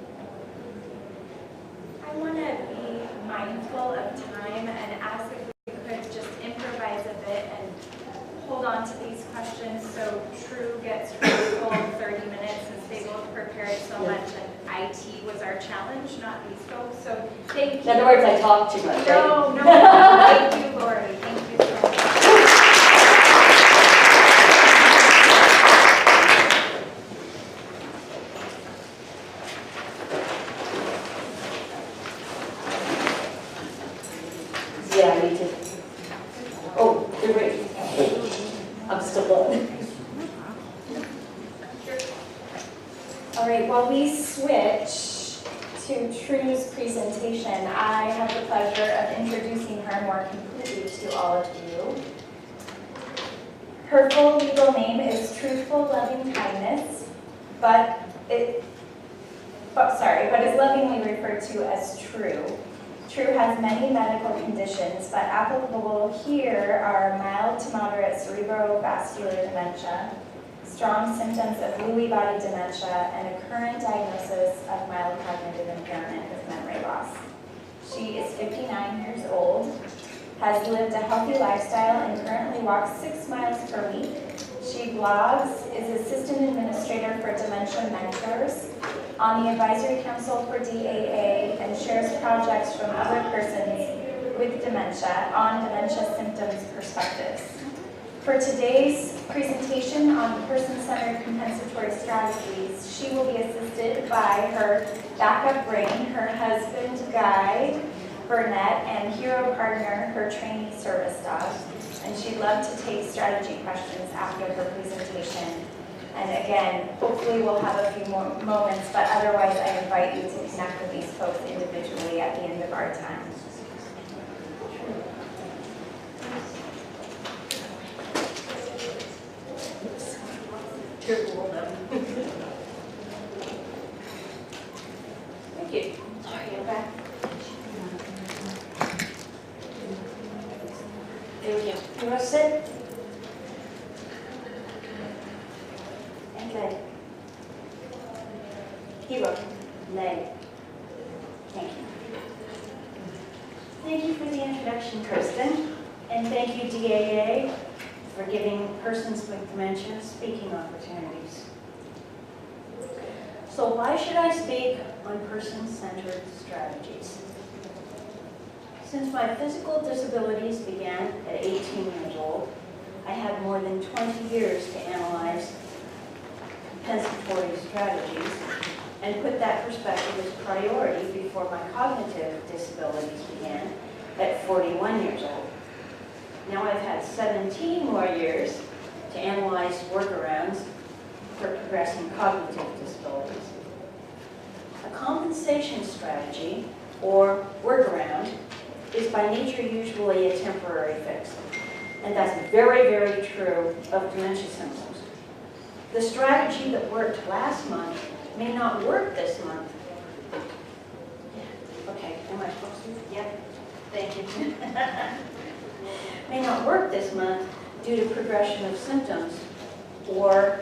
I want to be mindful of time and ask if we could just improvise a bit and hold on to these questions so True gets her full 30 minutes since they both prepared so much, and IT was our challenge, not these folks. So thank you. In other words, I talk too much, right? No. Thank you, Laurie. Thank you so much. Yeah, I need to. Oh, you're right. I'm still going. All right, while we switch to True's presentation, I have the pleasure of introducing her more completely to all of you. Her full legal name is Truthful Loving Kindness, but is lovingly referred to as True. True has many medical conditions, but applicable here are mild to moderate cerebrovascular dementia, strong symptoms of Lewy body dementia, and a current diagnosis of mild cognitive impairment with memory loss. She is 59 years old, has lived a healthy lifestyle, and currently walks 6 miles per week. She blogs, is assistant administrator for Dementia Mentors, on the Advisory Council for DAA, and shares projects from other persons with dementia on dementia symptoms perspectives. For today's presentation on person-centered compensatory strategies, she will be assisted by her backup brain, her husband, Guy Burnett, and hero partner, her trainee service dog. And she'd love to take strategy questions after her presentation. And again, hopefully we'll have a few more moments, but otherwise I invite you to connect with these folks individually at the end of our time. Thank you. Sorry, okay. Thank you. You want to sit? And leg. Hero. Leg. Thank you. Thank you for the introduction, Kirsten. And thank you, DAA, for giving persons with dementia speaking opportunities. So why should I speak on person-centered strategies? Since my physical disabilities began at 18 years old, I had more than 20 years to analyze compensatory strategies and put that perspective as priority before my cognitive disabilities began at 41 years old. Now I've had 17 more years to analyze workarounds for progressing cognitive disabilities. A compensation strategy, or workaround, is by nature usually a temporary fix. And that's very, very true of dementia symptoms. The strategy that worked last month may not work this month. Okay, am I supposed to? Yep, thank you. May not work this month due to progression of symptoms, or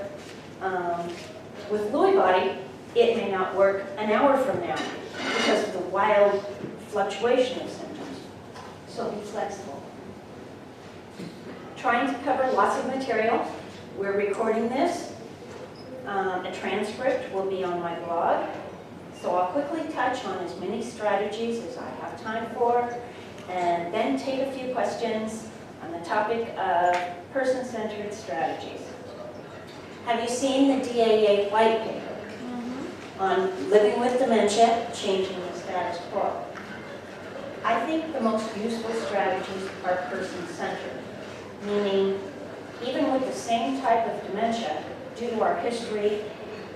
with Lewy body, it may not work an hour from now because of the wild fluctuation of symptoms. So be flexible. Trying to cover lots of material. We're recording this. A transcript will be on my blog. So I'll quickly touch on as many strategies as I have time for, and then take a few questions on the topic of person-centered strategies. Have you seen the DAA white paper on living with dementia, changing the status quo? I think the most useful strategies are person-centered, meaning even with the same type of dementia, due to our history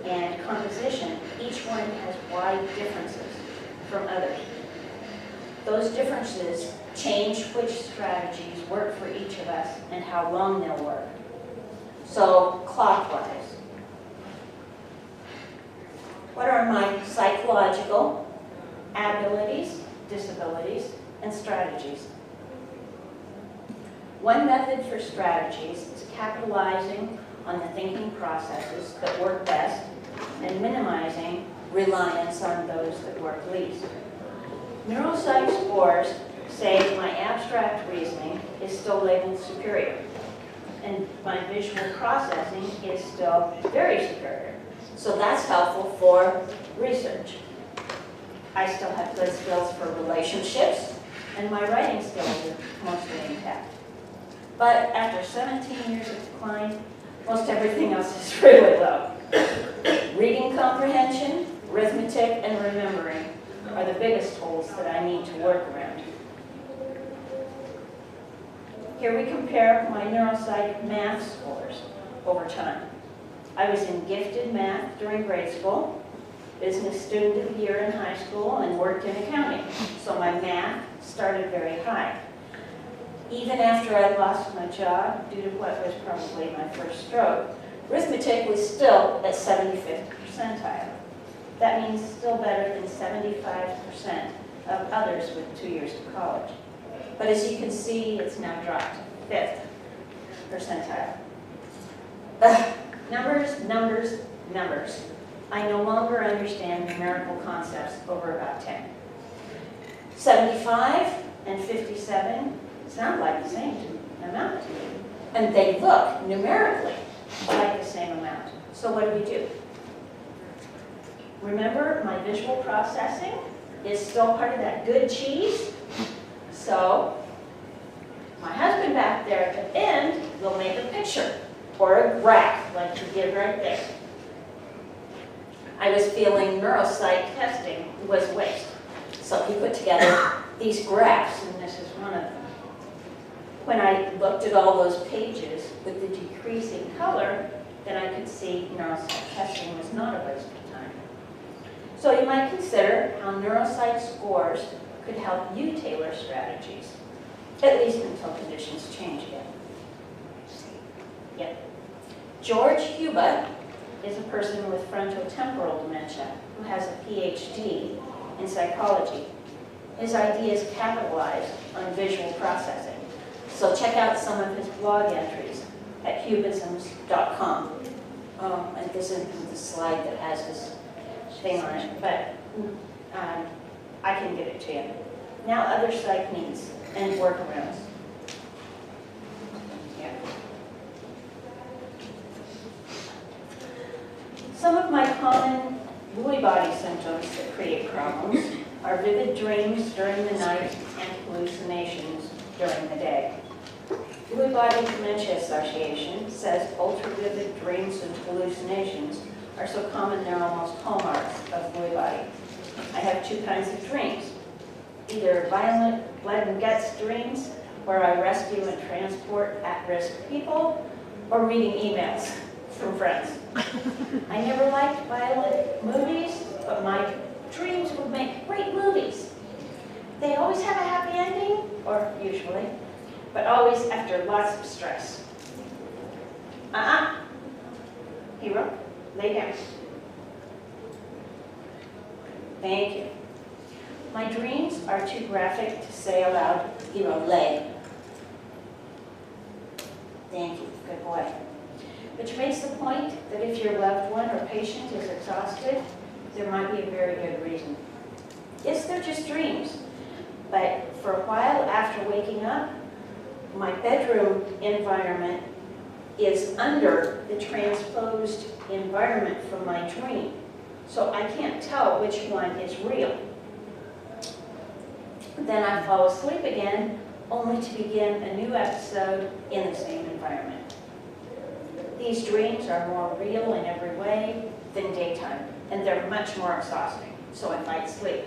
and composition, each one has wide differences from others. Those differences change which strategies work for each of us and how long they'll work. So, clockwise. What are my psychological abilities, disabilities, and strategies? One method for strategies is capitalizing on the thinking processes that work best and minimizing reliance on those that work least. Neuropsych scores say my abstract reasoning is still labeled superior, and my visual processing is still very superior. So that's helpful for research. I still have good skills for relationships, and my writing skills are mostly intact. But after 17 years of decline, most everything else is really low. Reading comprehension, arithmetic, and remembering are the biggest holes that I need to work around. Here we compare my neuropsych math scores over time. I was in gifted math during grade school, business student of the year in high school, and worked in accounting. So my math started very high. Even after I lost my job due to what was probably my first stroke, arithmetic was still at 75th percentile. That means still better than 75% of others with 2 years to college. But as you can see, it's now dropped to 5th percentile. Numbers, numbers, numbers. I no longer understand numerical concepts over about 10. 75 and 57 sound like the same amount to me. And they look numerically like the same amount. So what do? remember, my visual processing is still part of that good cheese. So my husband back there at the end will make a picture or a graph like you did right there. I was feeling neuropsych testing was waste. So he put together these graphs, and this is one of them. When I looked at all those pages with the decreasing color, then I could see neuropsych testing was not a waste of time. So you might consider how neuropsych scores could help you tailor strategies, at least until conditions change again. Yep. George Huba is a person with frontotemporal dementia who has a PhD in psychology. His ideas capitalize on visual processing. So check out some of his blog entries at hubisms.com. And this isn't the slide that has his thing on it, but I can get it to you. Now other psych needs and workarounds. Yeah. Some of my common Lewy body symptoms that create problems are vivid dreams during the night and hallucinations during the day. Lewy Body Dementia Association says ultra-vivid dreams and hallucinations are so common they're almost hallmarks of Lewy body. I have two kinds of dreams, either violent blood and guts dreams where I rescue and transport at-risk people, or reading emails from friends. I never liked violent movies, but my dreams would make great movies. They always have a happy ending, or usually, but always after lots of stress. Hero, lay down. Thank you. My dreams are too graphic to say aloud, hero, lay. Thank you, good boy. Which makes the point that if your loved one or patient is exhausted, there might be a very good reason. Yes, they're just dreams, but for a while after waking up, my bedroom environment is under the transposed environment from my dream. So I can't tell which one is real. Then I fall asleep again, only to begin a new episode in the same environment. These dreams are more real in every way than daytime, and they're much more exhausting, so I fight sleep.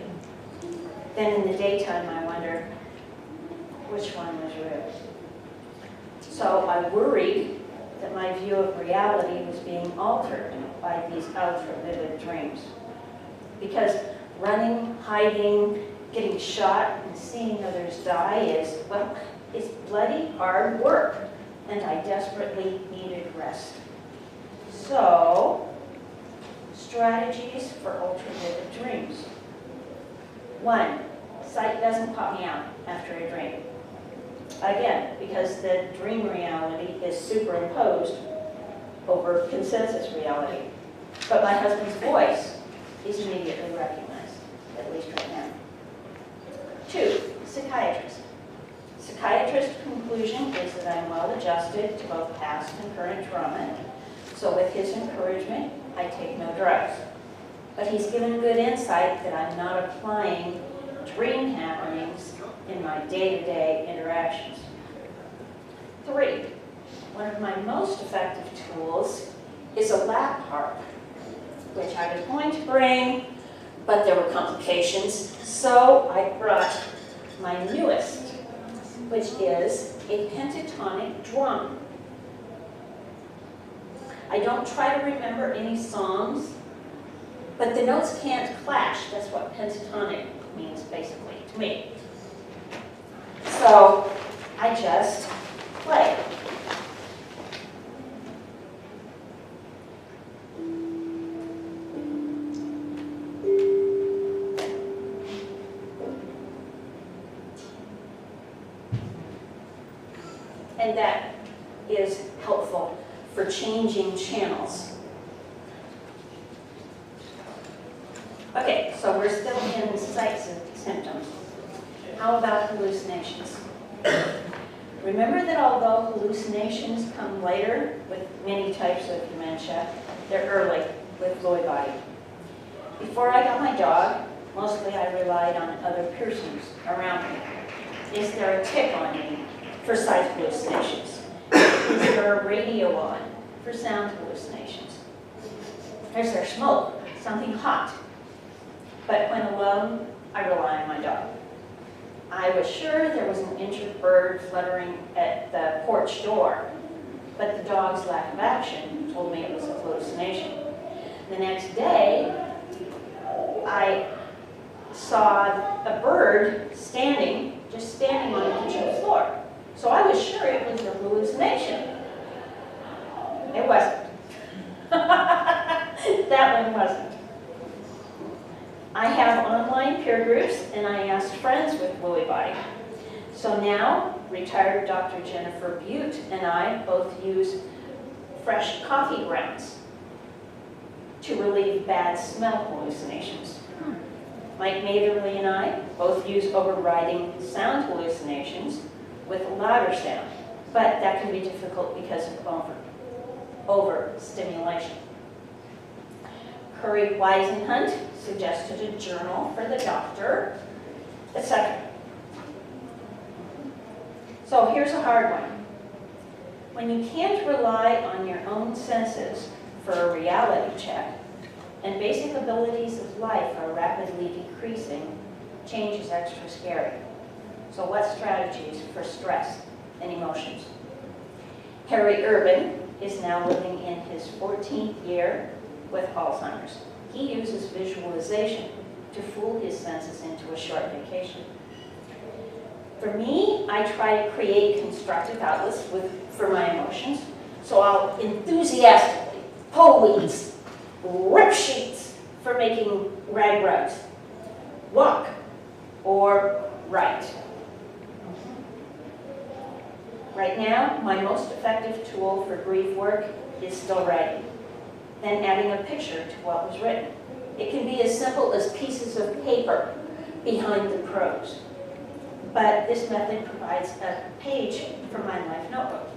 Then in the daytime, I wonder which one was real. So I worried that my view of reality was being altered by these ultra-vivid dreams. Because running, hiding, getting shot, and seeing others die is, well, it's bloody hard work, and I desperately needed rest. So, strategies for ultra-vivid dreams. 1, sight doesn't pop me out after a dream. Again, because the dream reality is superimposed over consensus reality. But my husband's voice is immediately recognized, at least right now. 2, psychiatrist. Psychiatrist's conclusion is that I'm well adjusted to both past and current trauma. So with his encouragement, I take no drugs. But he's given good insight that I'm not applying dream happenings in my day-to-day interactions. 3, one of my most effective tools is a lap harp, which I was going to bring, but there were complications, so I brought my newest, which is a pentatonic drum. I don't try to remember any songs, but the notes can't clash. That's what pentatonic means, basically, to me. So I just play. And that is helpful for changing channels. Okay, so we're still in sight symptoms. How about hallucinations? Remember that although hallucinations come later with many types of dementia, they're early with Lewy body. Before I got my dog, mostly I relied on other persons around me. Is there a tick on me for sight hallucinations? Is there a radio on for sound hallucinations? Is there smoke, something hot? But when alone, I rely on my dog. I was sure there was an injured bird fluttering at the porch door, but the dog's lack of action told me it was a hallucination. The next day, I saw a bird just standing on the kitchen floor. So I was sure it was a hallucination. It wasn't. That one wasn't. I have online peer groups, and I asked friends with Lewy body. So now, retired Dr. Jennifer Butte and I both use fresh coffee grounds to relieve bad smell hallucinations. Mike Maverly and I both use overriding sound hallucinations with a louder sound, but that can be difficult because of overstimulation. Curry Weisenhunt suggested a journal for the doctor, etc. So here's a hard one. When you can't rely on your own senses for a reality check, and basic abilities of life are rapidly decreasing, change is extra scary. So what strategies for stress and emotions? Harry Urban is now living in his 14th year with Alzheimer's. He uses visualization to fool his senses into a short vacation. For me, I try to create constructive outlets for my emotions, so I'll enthusiastically pull weeds, rip sheets for making rag rugs, walk, or write. Right now, my most effective tool for grief work is still writing, then adding a picture to what was written. It can be as simple as pieces of paper behind the prose. But this method provides a page for my life notebook.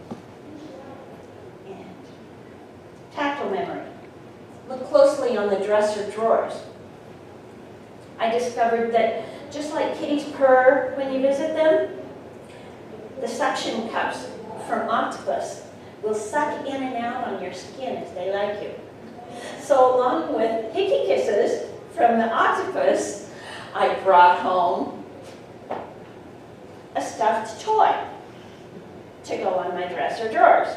And tactile memory. Look closely on the dresser drawers. I discovered that just like kitties purr when you visit them, the suction cups from octopus will suck in and out on your skin as they like you. So along with hickey kisses from the octopus, I brought home a stuffed toy to go on my dresser drawers.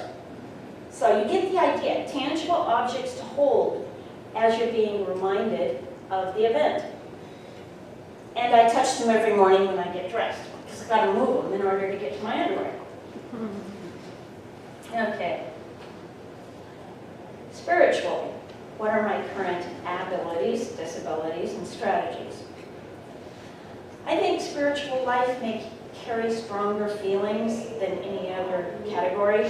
So you get the idea, tangible objects to hold as you're being reminded of the event. And I touch them every morning when I get dressed, because I've got to move them in order to get to my underwear. Okay. Spiritually, what are my current abilities, disabilities, and strategies? I think spiritual life may carry stronger feelings than any other category.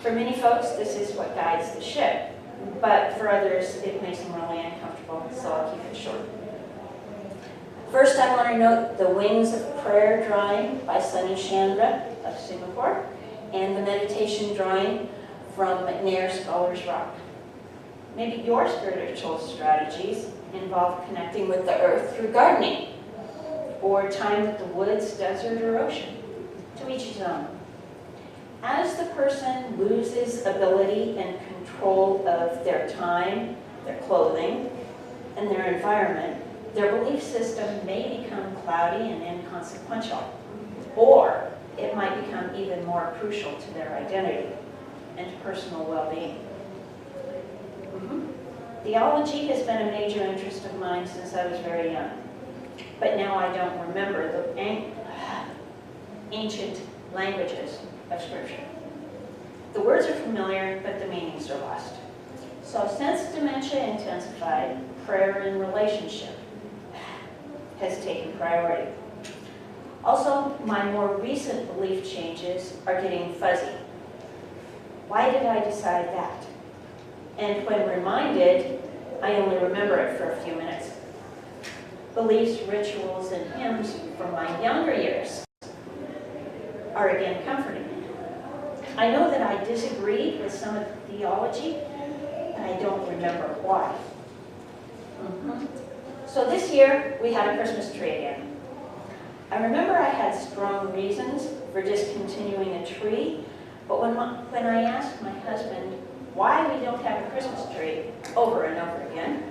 For many folks, this is what guides the ship, but for others, it makes them really uncomfortable, so I'll keep it short. First, I want to note the Wings of Prayer drawing by Sunny Chandra of Singapore, and the meditation drawing from Nair Scholars Rock. Maybe your spiritual strategies involve connecting with the earth through gardening, or time with the woods, desert, or ocean. To each his own. As the person loses ability and control of their time, their clothing, and their environment, their belief system may become cloudy and inconsequential, or it might become even more crucial to their identity and personal well-being. Theology has been a major interest of mine since I was very young, but now I don't remember the ancient languages of Scripture. The words are familiar, but the meanings are lost. So since dementia intensified, prayer and relationship has taken priority. Also, my more recent belief changes are getting fuzzy. Why did I decide that? And when reminded, I only remember it for a few minutes. Beliefs, rituals, and hymns from my younger years are again comforting. I know that I disagreed with some of the theology, but I don't remember why. So this year, we had a Christmas tree again. I remember I had strong reasons for discontinuing a tree, but when I asked my husband why we don't have a Christmas tree over and over again,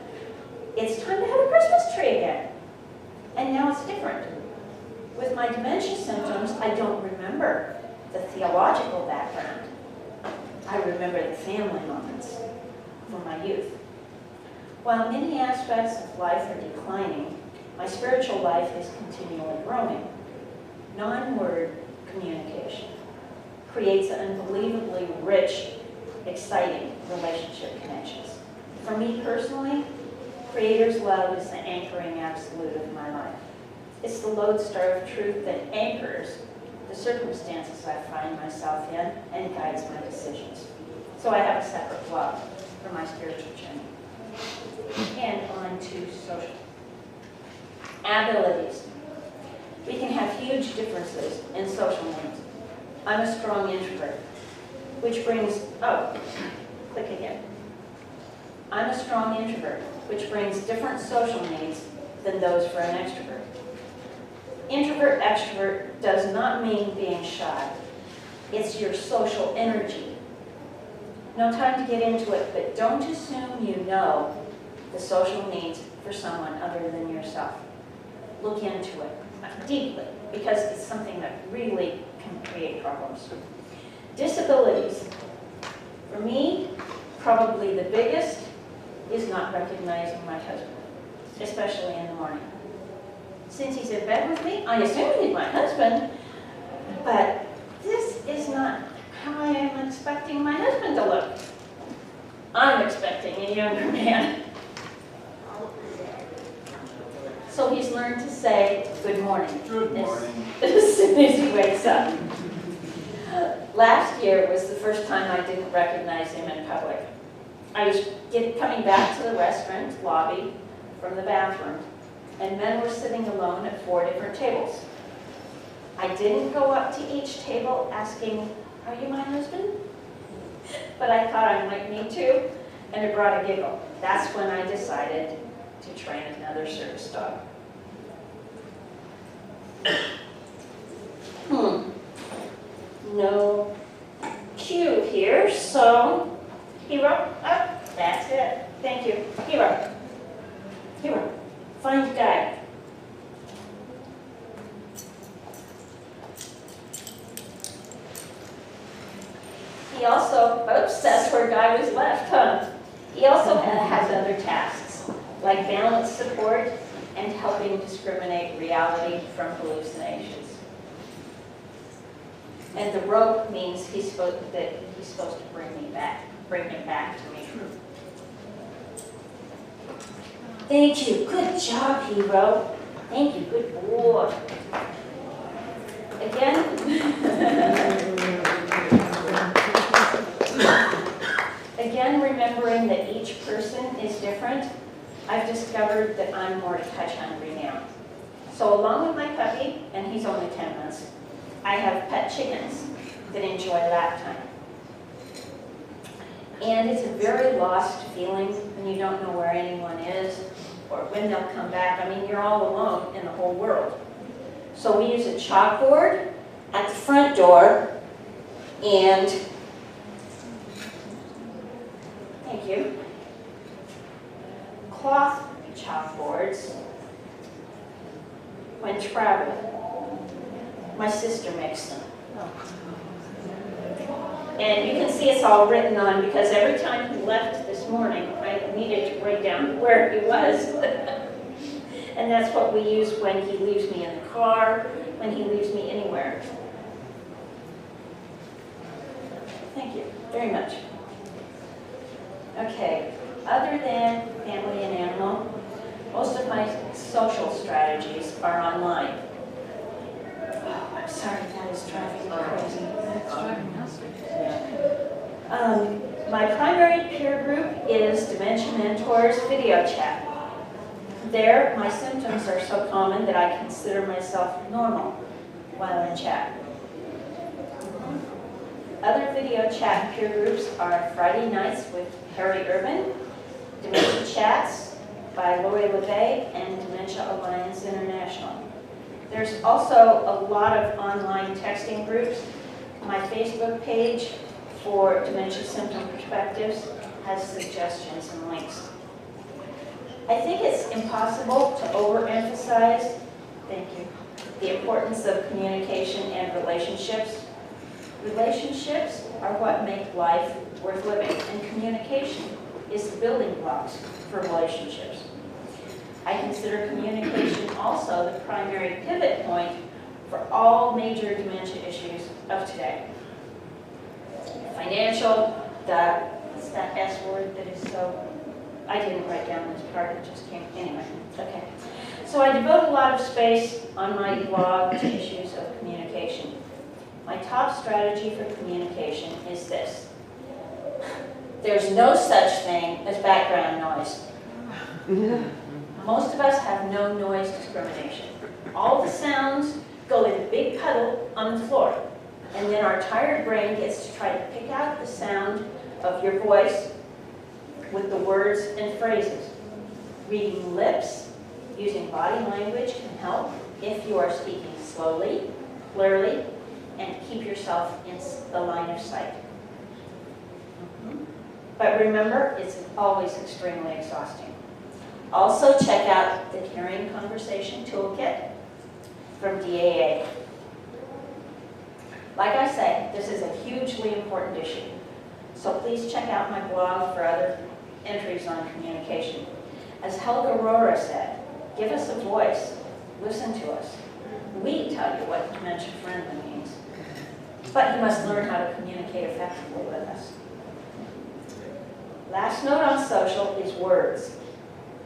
it's time to have a Christmas tree again. And now it's different. With my dementia symptoms, I don't remember the theological background. I remember the family moments from my youth. While many aspects of life are declining, my spiritual life is continually growing. Non-word communication creates unbelievably rich, exciting relationship connections. For me personally, Creator's love is the anchoring absolute of my life. It's the lodestar of truth that anchors the circumstances I find myself in and guides my decisions. So I have a separate love for my spiritual journey. And on to social abilities. We can have huge differences in social needs. I'm a strong introvert, which brings, click again. I'm a strong introvert, which brings different social needs than those for an extrovert. Introvert, extrovert does not mean being shy. It's your social energy. No time to get into it, but don't assume you know the social needs for someone other than yourself. Look into it deeply, because it's something that really can create problems. Disabilities. For me, probably the biggest is not recognizing my husband, especially in the morning. Since he's in bed with me, I assume he's my husband, but this is not how I am expecting my husband to look. I'm expecting a younger man. So he's learned to say good morning. Good morning. As soon as he wakes up. Last year was the first time I didn't recognize him in public. I was coming back to the restaurant lobby from the bathroom, and men were sitting alone at 4 different tables. I didn't go up to each table asking, "Are you my husband?" But I thought I might need to, and it brought a giggle. That's when I decided to train another service dog. No cue here, so hero, up, that's it. Thank you. Hero. Hero. Find guide. He also, oops, that's where Guy was left, huh? He also has other tasks, like balance support and helping discriminate reality from hallucinations. And the rope means he's supposed to bring him back to me. Thank you. Good job, hero. Thank you. Good boy. Again, remembering that each person is different, I've discovered that I'm more touch hungry now. So along with my puppy, and he's only 10 months, I have pet chickens that enjoy lap time. And it's a very lost feeling when you don't know where anyone is or when they'll come back. I mean, you're all alone in the whole world. So we use a chalkboard at the front door and, thank you, cloth chalkboards when traveling. My sister makes them. And you can see it's all written on because every time he left this morning, I needed to write down where he was. And that's what we use when he leaves me in the car, when he leaves me anywhere. Thank you very much. Okay, other than family and animal, most of my social strategies are online. Oh, I'm sorry, that is driving me crazy. That's driving us. My primary peer group is Dementia Mentors video chat. There, my symptoms are so common that I consider myself normal while in chat. Other video chat peer groups are Friday nights with Harry Urban, Dementia Chats, by Laurie and Dementia Alliance International. There's also a lot of online texting groups. My Facebook page for Dementia Symptom Perspectives has suggestions and links. I think it's impossible to overemphasize, thank you, the importance of communication and relationships. Relationships are what make life worth living, and communication is the building blocks for relationships. I consider communication also the primary pivot point for all major dementia issues of today. Financial, what's that S word that is so, I didn't write down this part, it just came, anyway, okay. So I devote a lot of space on my blog to issues of communication. My top strategy for communication is this. There's no such thing as background noise. Most of us have no noise discrimination. All the sounds go in a big puddle on the floor, and then our tired brain gets to try to pick out the sound of your voice with the words and phrases. Reading lips, using body language can help if you are speaking slowly, clearly, and keep yourself in the line of sight. But remember, it's always extremely exhausting. Also, check out the Caring Conversation Toolkit from DAA. Like I say, this is a hugely important issue. So please check out my blog for other entries on communication. As Helga Rohrer said, give us a voice, listen to us. We tell you what dementia-friendly means. But you must learn how to communicate effectively with us. Last note on social is words.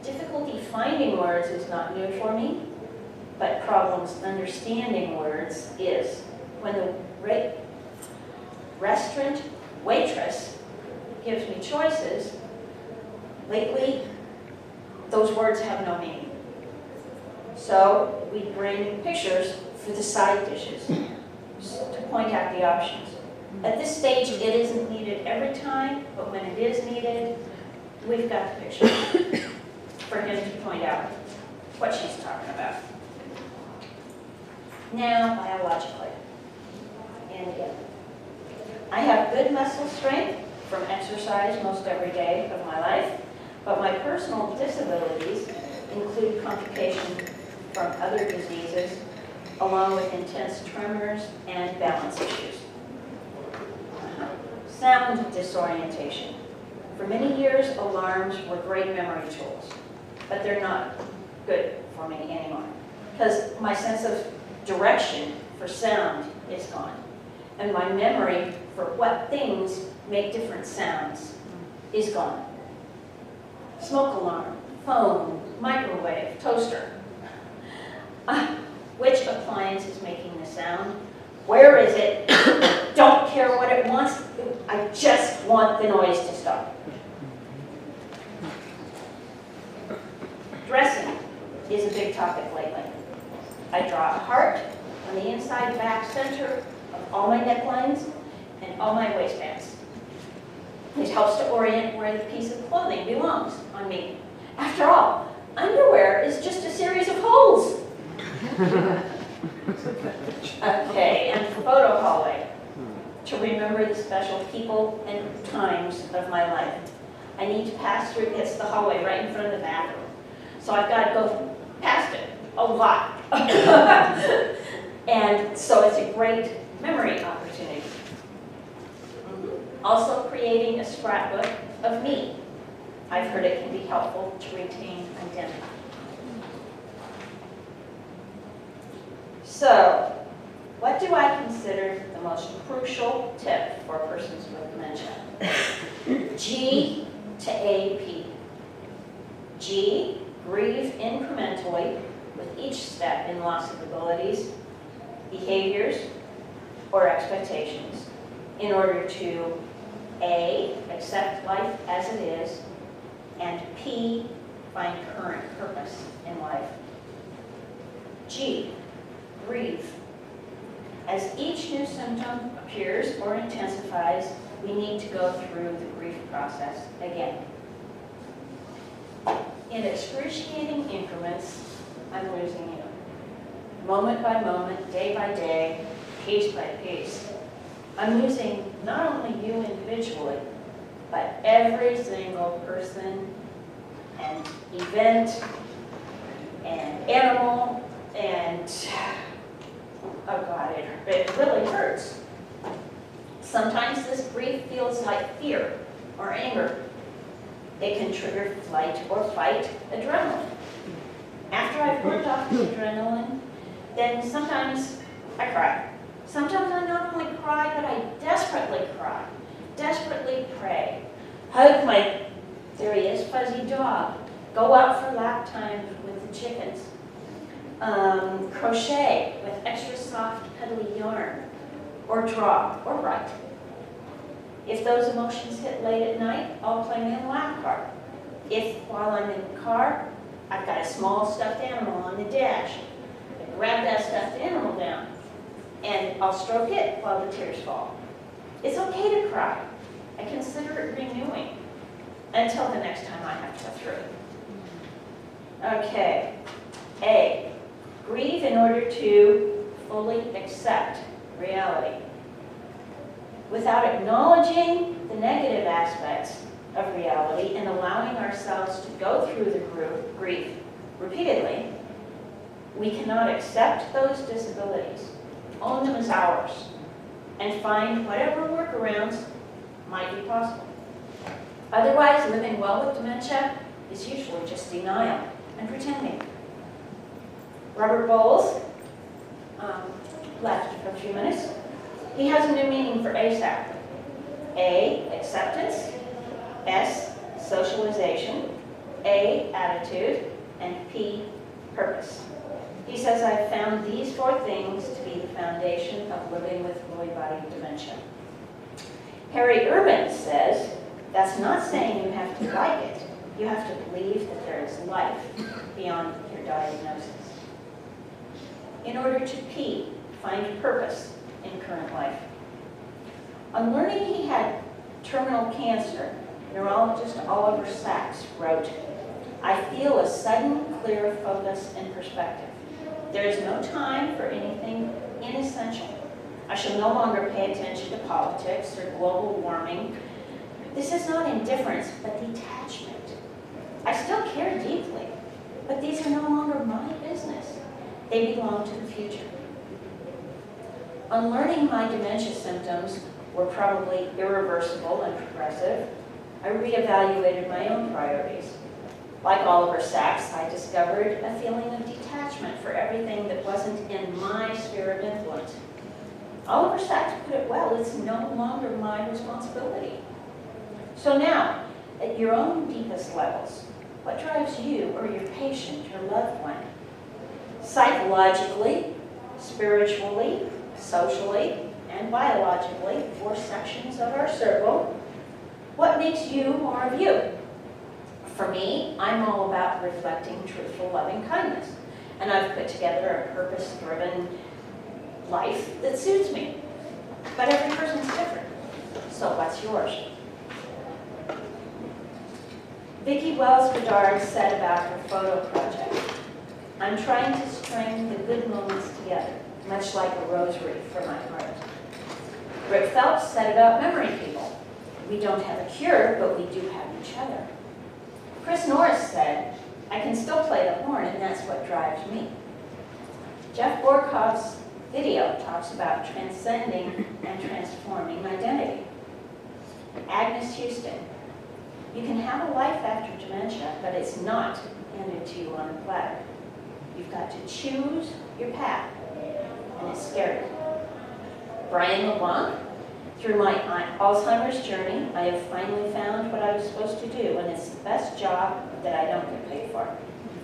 Difficulty finding words is not new for me, but problems understanding words is. When the restaurant waitress gives me choices, lately those words have no meaning. So we bring pictures for the side dishes to point out the options. At this stage, it isn't needed every time, but when it is needed, we've got the picture for him to point out what she's talking about. Now, biologically. And again, I have good muscle strength from exercise most every day of my life, but my personal disabilities include complication from other diseases, along with intense tremors and balance issues. Sound disorientation. For many years, alarms were great memory tools, but they're not good for me anymore, because my sense of direction for sound is gone, and my memory for what things make different sounds is gone. Smoke alarm, phone, microwave, toaster. Which appliance is making the sound? Where is it? Don't care what it wants. I just want the noise to stop. Dressing is a big topic lately. I draw a heart on the inside back center of all my necklines and all my waistbands. It helps to orient where the piece of clothing belongs on me. After all, underwear is just a series of holes. Okay, and photo hallway. To remember the special people and times of my life, I need to pass through, it's the hallway right in front of the bathroom. So I've got to go past it a lot. And so it's a great memory opportunity. Also creating a scrapbook of me. I've heard it can be helpful to retain identity. So, what do I consider the most crucial tip for persons with dementia? G to AP. G, grieve incrementally with each step in loss of abilities, behaviors, or expectations in order to A, accept life as it is, and P, find current purpose in life. G, grieve. As each new symptom appears or intensifies, we need to go through the grief process again. In excruciating increments, I'm losing you. Moment by moment, day by day, piece by piece. I'm losing not only you individually, but every single person and event and animal and, oh God, it really hurts. Sometimes this grief feels like fear or anger. It can trigger flight or fight adrenaline. After I've worked off the adrenaline, then sometimes I cry. Sometimes I not only cry, but I desperately cry, desperately pray, hug my, there he is, fuzzy dog, go out for lap time with the chickens, crochet with extra soft, cuddly yarn, or draw, or write. If those emotions hit late at night, I'll play me a lap car. If, while I'm in the car, I've got a small stuffed animal on the dash, I grab that stuffed animal down, and I'll stroke it while the tears fall. It's okay to cry. I consider it renewing until the next time I have to go through it. Okay. A, grieve in order to fully accept reality. Without acknowledging the negative aspects of reality and allowing ourselves to go through the grief repeatedly, we cannot accept those disabilities, own them as ours, and find whatever workarounds might be possible. Otherwise, living well with dementia is usually just denial and pretending. Robert Bowles left for a few minutes. He has a new meaning for ASAP. A, acceptance. S, socialization. A, attitude. And P, purpose. He says, I've found these 4 things to be the foundation of living with Lewy body dementia. Harry Urban says, that's not saying you have to like it. You have to believe that there is life beyond your diagnosis. In order to P, find purpose in current life. On learning he had terminal cancer, neurologist Oliver Sacks wrote, I feel a sudden clear focus and perspective. There is no time for anything inessential. I shall no longer pay attention to politics or global warming. This is not indifference, but detachment. I still care deeply, but these are no longer my business. They belong to the future. On learning my dementia symptoms were probably irreversible and progressive, I reevaluated my own priorities. Like Oliver Sacks, I discovered a feeling of detachment for everything that wasn't in my sphere of influence. Oliver Sacks put it well, it's no longer my responsibility. So now, at your own deepest levels, what drives you or your patient or loved one? Psychologically, spiritually, socially, and biologically, 4 sections of our circle, what makes you more of you? For me, I'm all about reflecting truthful, loving kindness. And I've put together a purpose-driven life that suits me. But every person's different. So what's yours? Vicki Wells-Bedard said about her photo project, I'm trying to string the good moments together, much like a rosary for my heart. Rick Phelps said about memory people, we don't have a cure, but we do have each other. Chris Norris said, I can still play the horn, and that's what drives me. Jeff Borkoff's video talks about transcending and transforming identity. Agnes Houston, you can have a life after dementia, but it's not handed to you on a platter. You've got to choose your path, and it's scary. Brian LeBlanc, through my Alzheimer's journey, I have finally found what I was supposed to do, and it's the best job that I don't get paid for.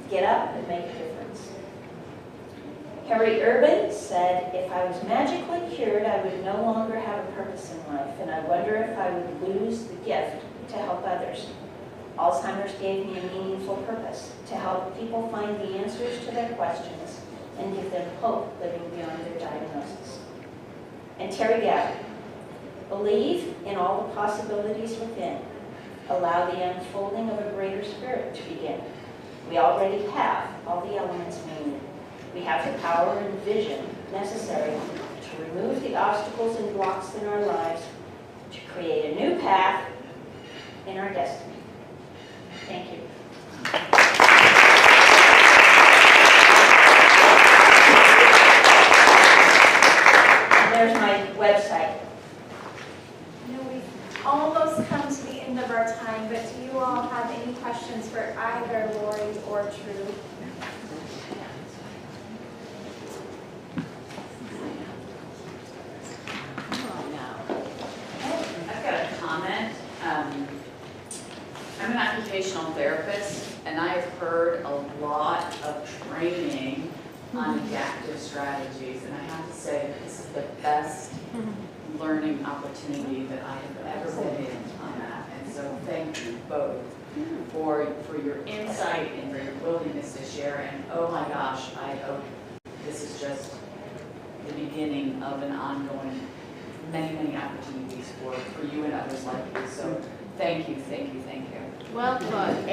Get up and make a difference. Harry Urban said, if I was magically cured, I would no longer have a purpose in life, and I wonder if I would lose the gift to help others. Alzheimer's gave me a meaningful purpose, to help people find the answers to their questions and give them hope living beyond their diagnosis. And Terry Gavin, believe in all the possibilities within. Allow the unfolding of a greater spirit to begin. We already have all the elements we need. We have the power and vision necessary to remove the obstacles and blocks in our lives, to create a new path in our destiny. Thank you. And there's my website. You know, we've almost come to the end of our time, but do you all have any questions for either Laurie or True? I've got a comment. I'm an occupational therapist, and I've heard a lot of training on adaptive strategies, and I have to say that this is the best learning opportunity that I have ever been in on that. And so thank you both for your insight and for your willingness to share. And oh my gosh, I hope this is just the beginning of an ongoing many opportunities for you and others like you. So thank you. Well done.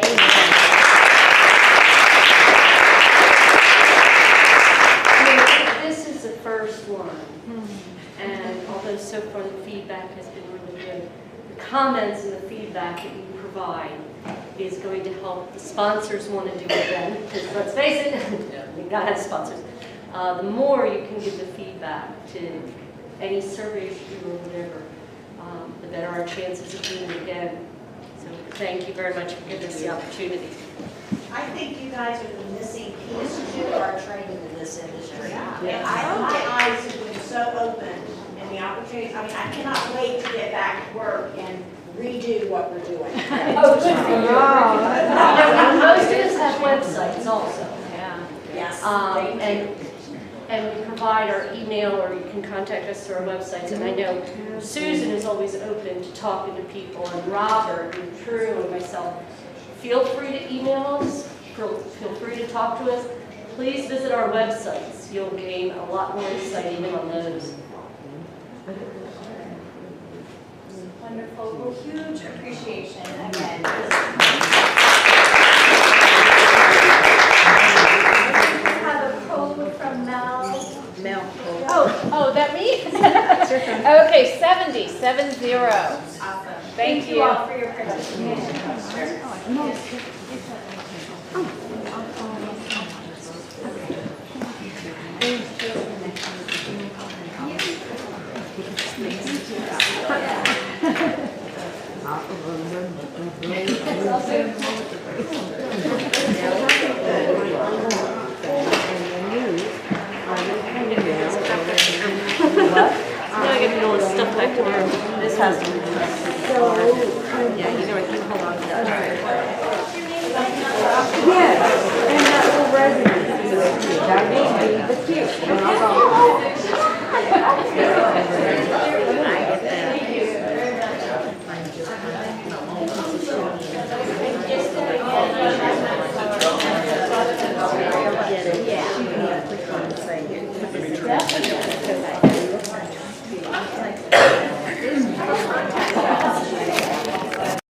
This is the first one, and although so far the feedback has been really good, the comments and the feedback that you provide is going to help the sponsors want to do it then, because let's face it, we gotta have sponsors. The more you can give the feedback to any surveys you do or whatever, the better our chances of doing it again. So thank you very much for giving us the opportunity. I think you guys are the missing piece to our training in this industry. And my eyes have been so open and the opportunities, I mean, I cannot wait to get back to work and redo what we're doing. Oh, good for you. Most of us have websites also. Yes. And we provide our email, or you can contact us through our websites. And I know Susan is always open to talking to people, and Robert and True and myself. Feel free to email us. Feel free to talk to us. Please visit our websites. You'll gain a lot more insight even on those. Wonderful. Well, huge appreciation again. Have a code from Mel. Oh, that me? Okay, 70. Awesome. Thank you all for your participation. Now I get all this stuff back tomorrow. This has to be yeah, you know what, you hold on to that. Yes, and that will resonate. That may be the cue.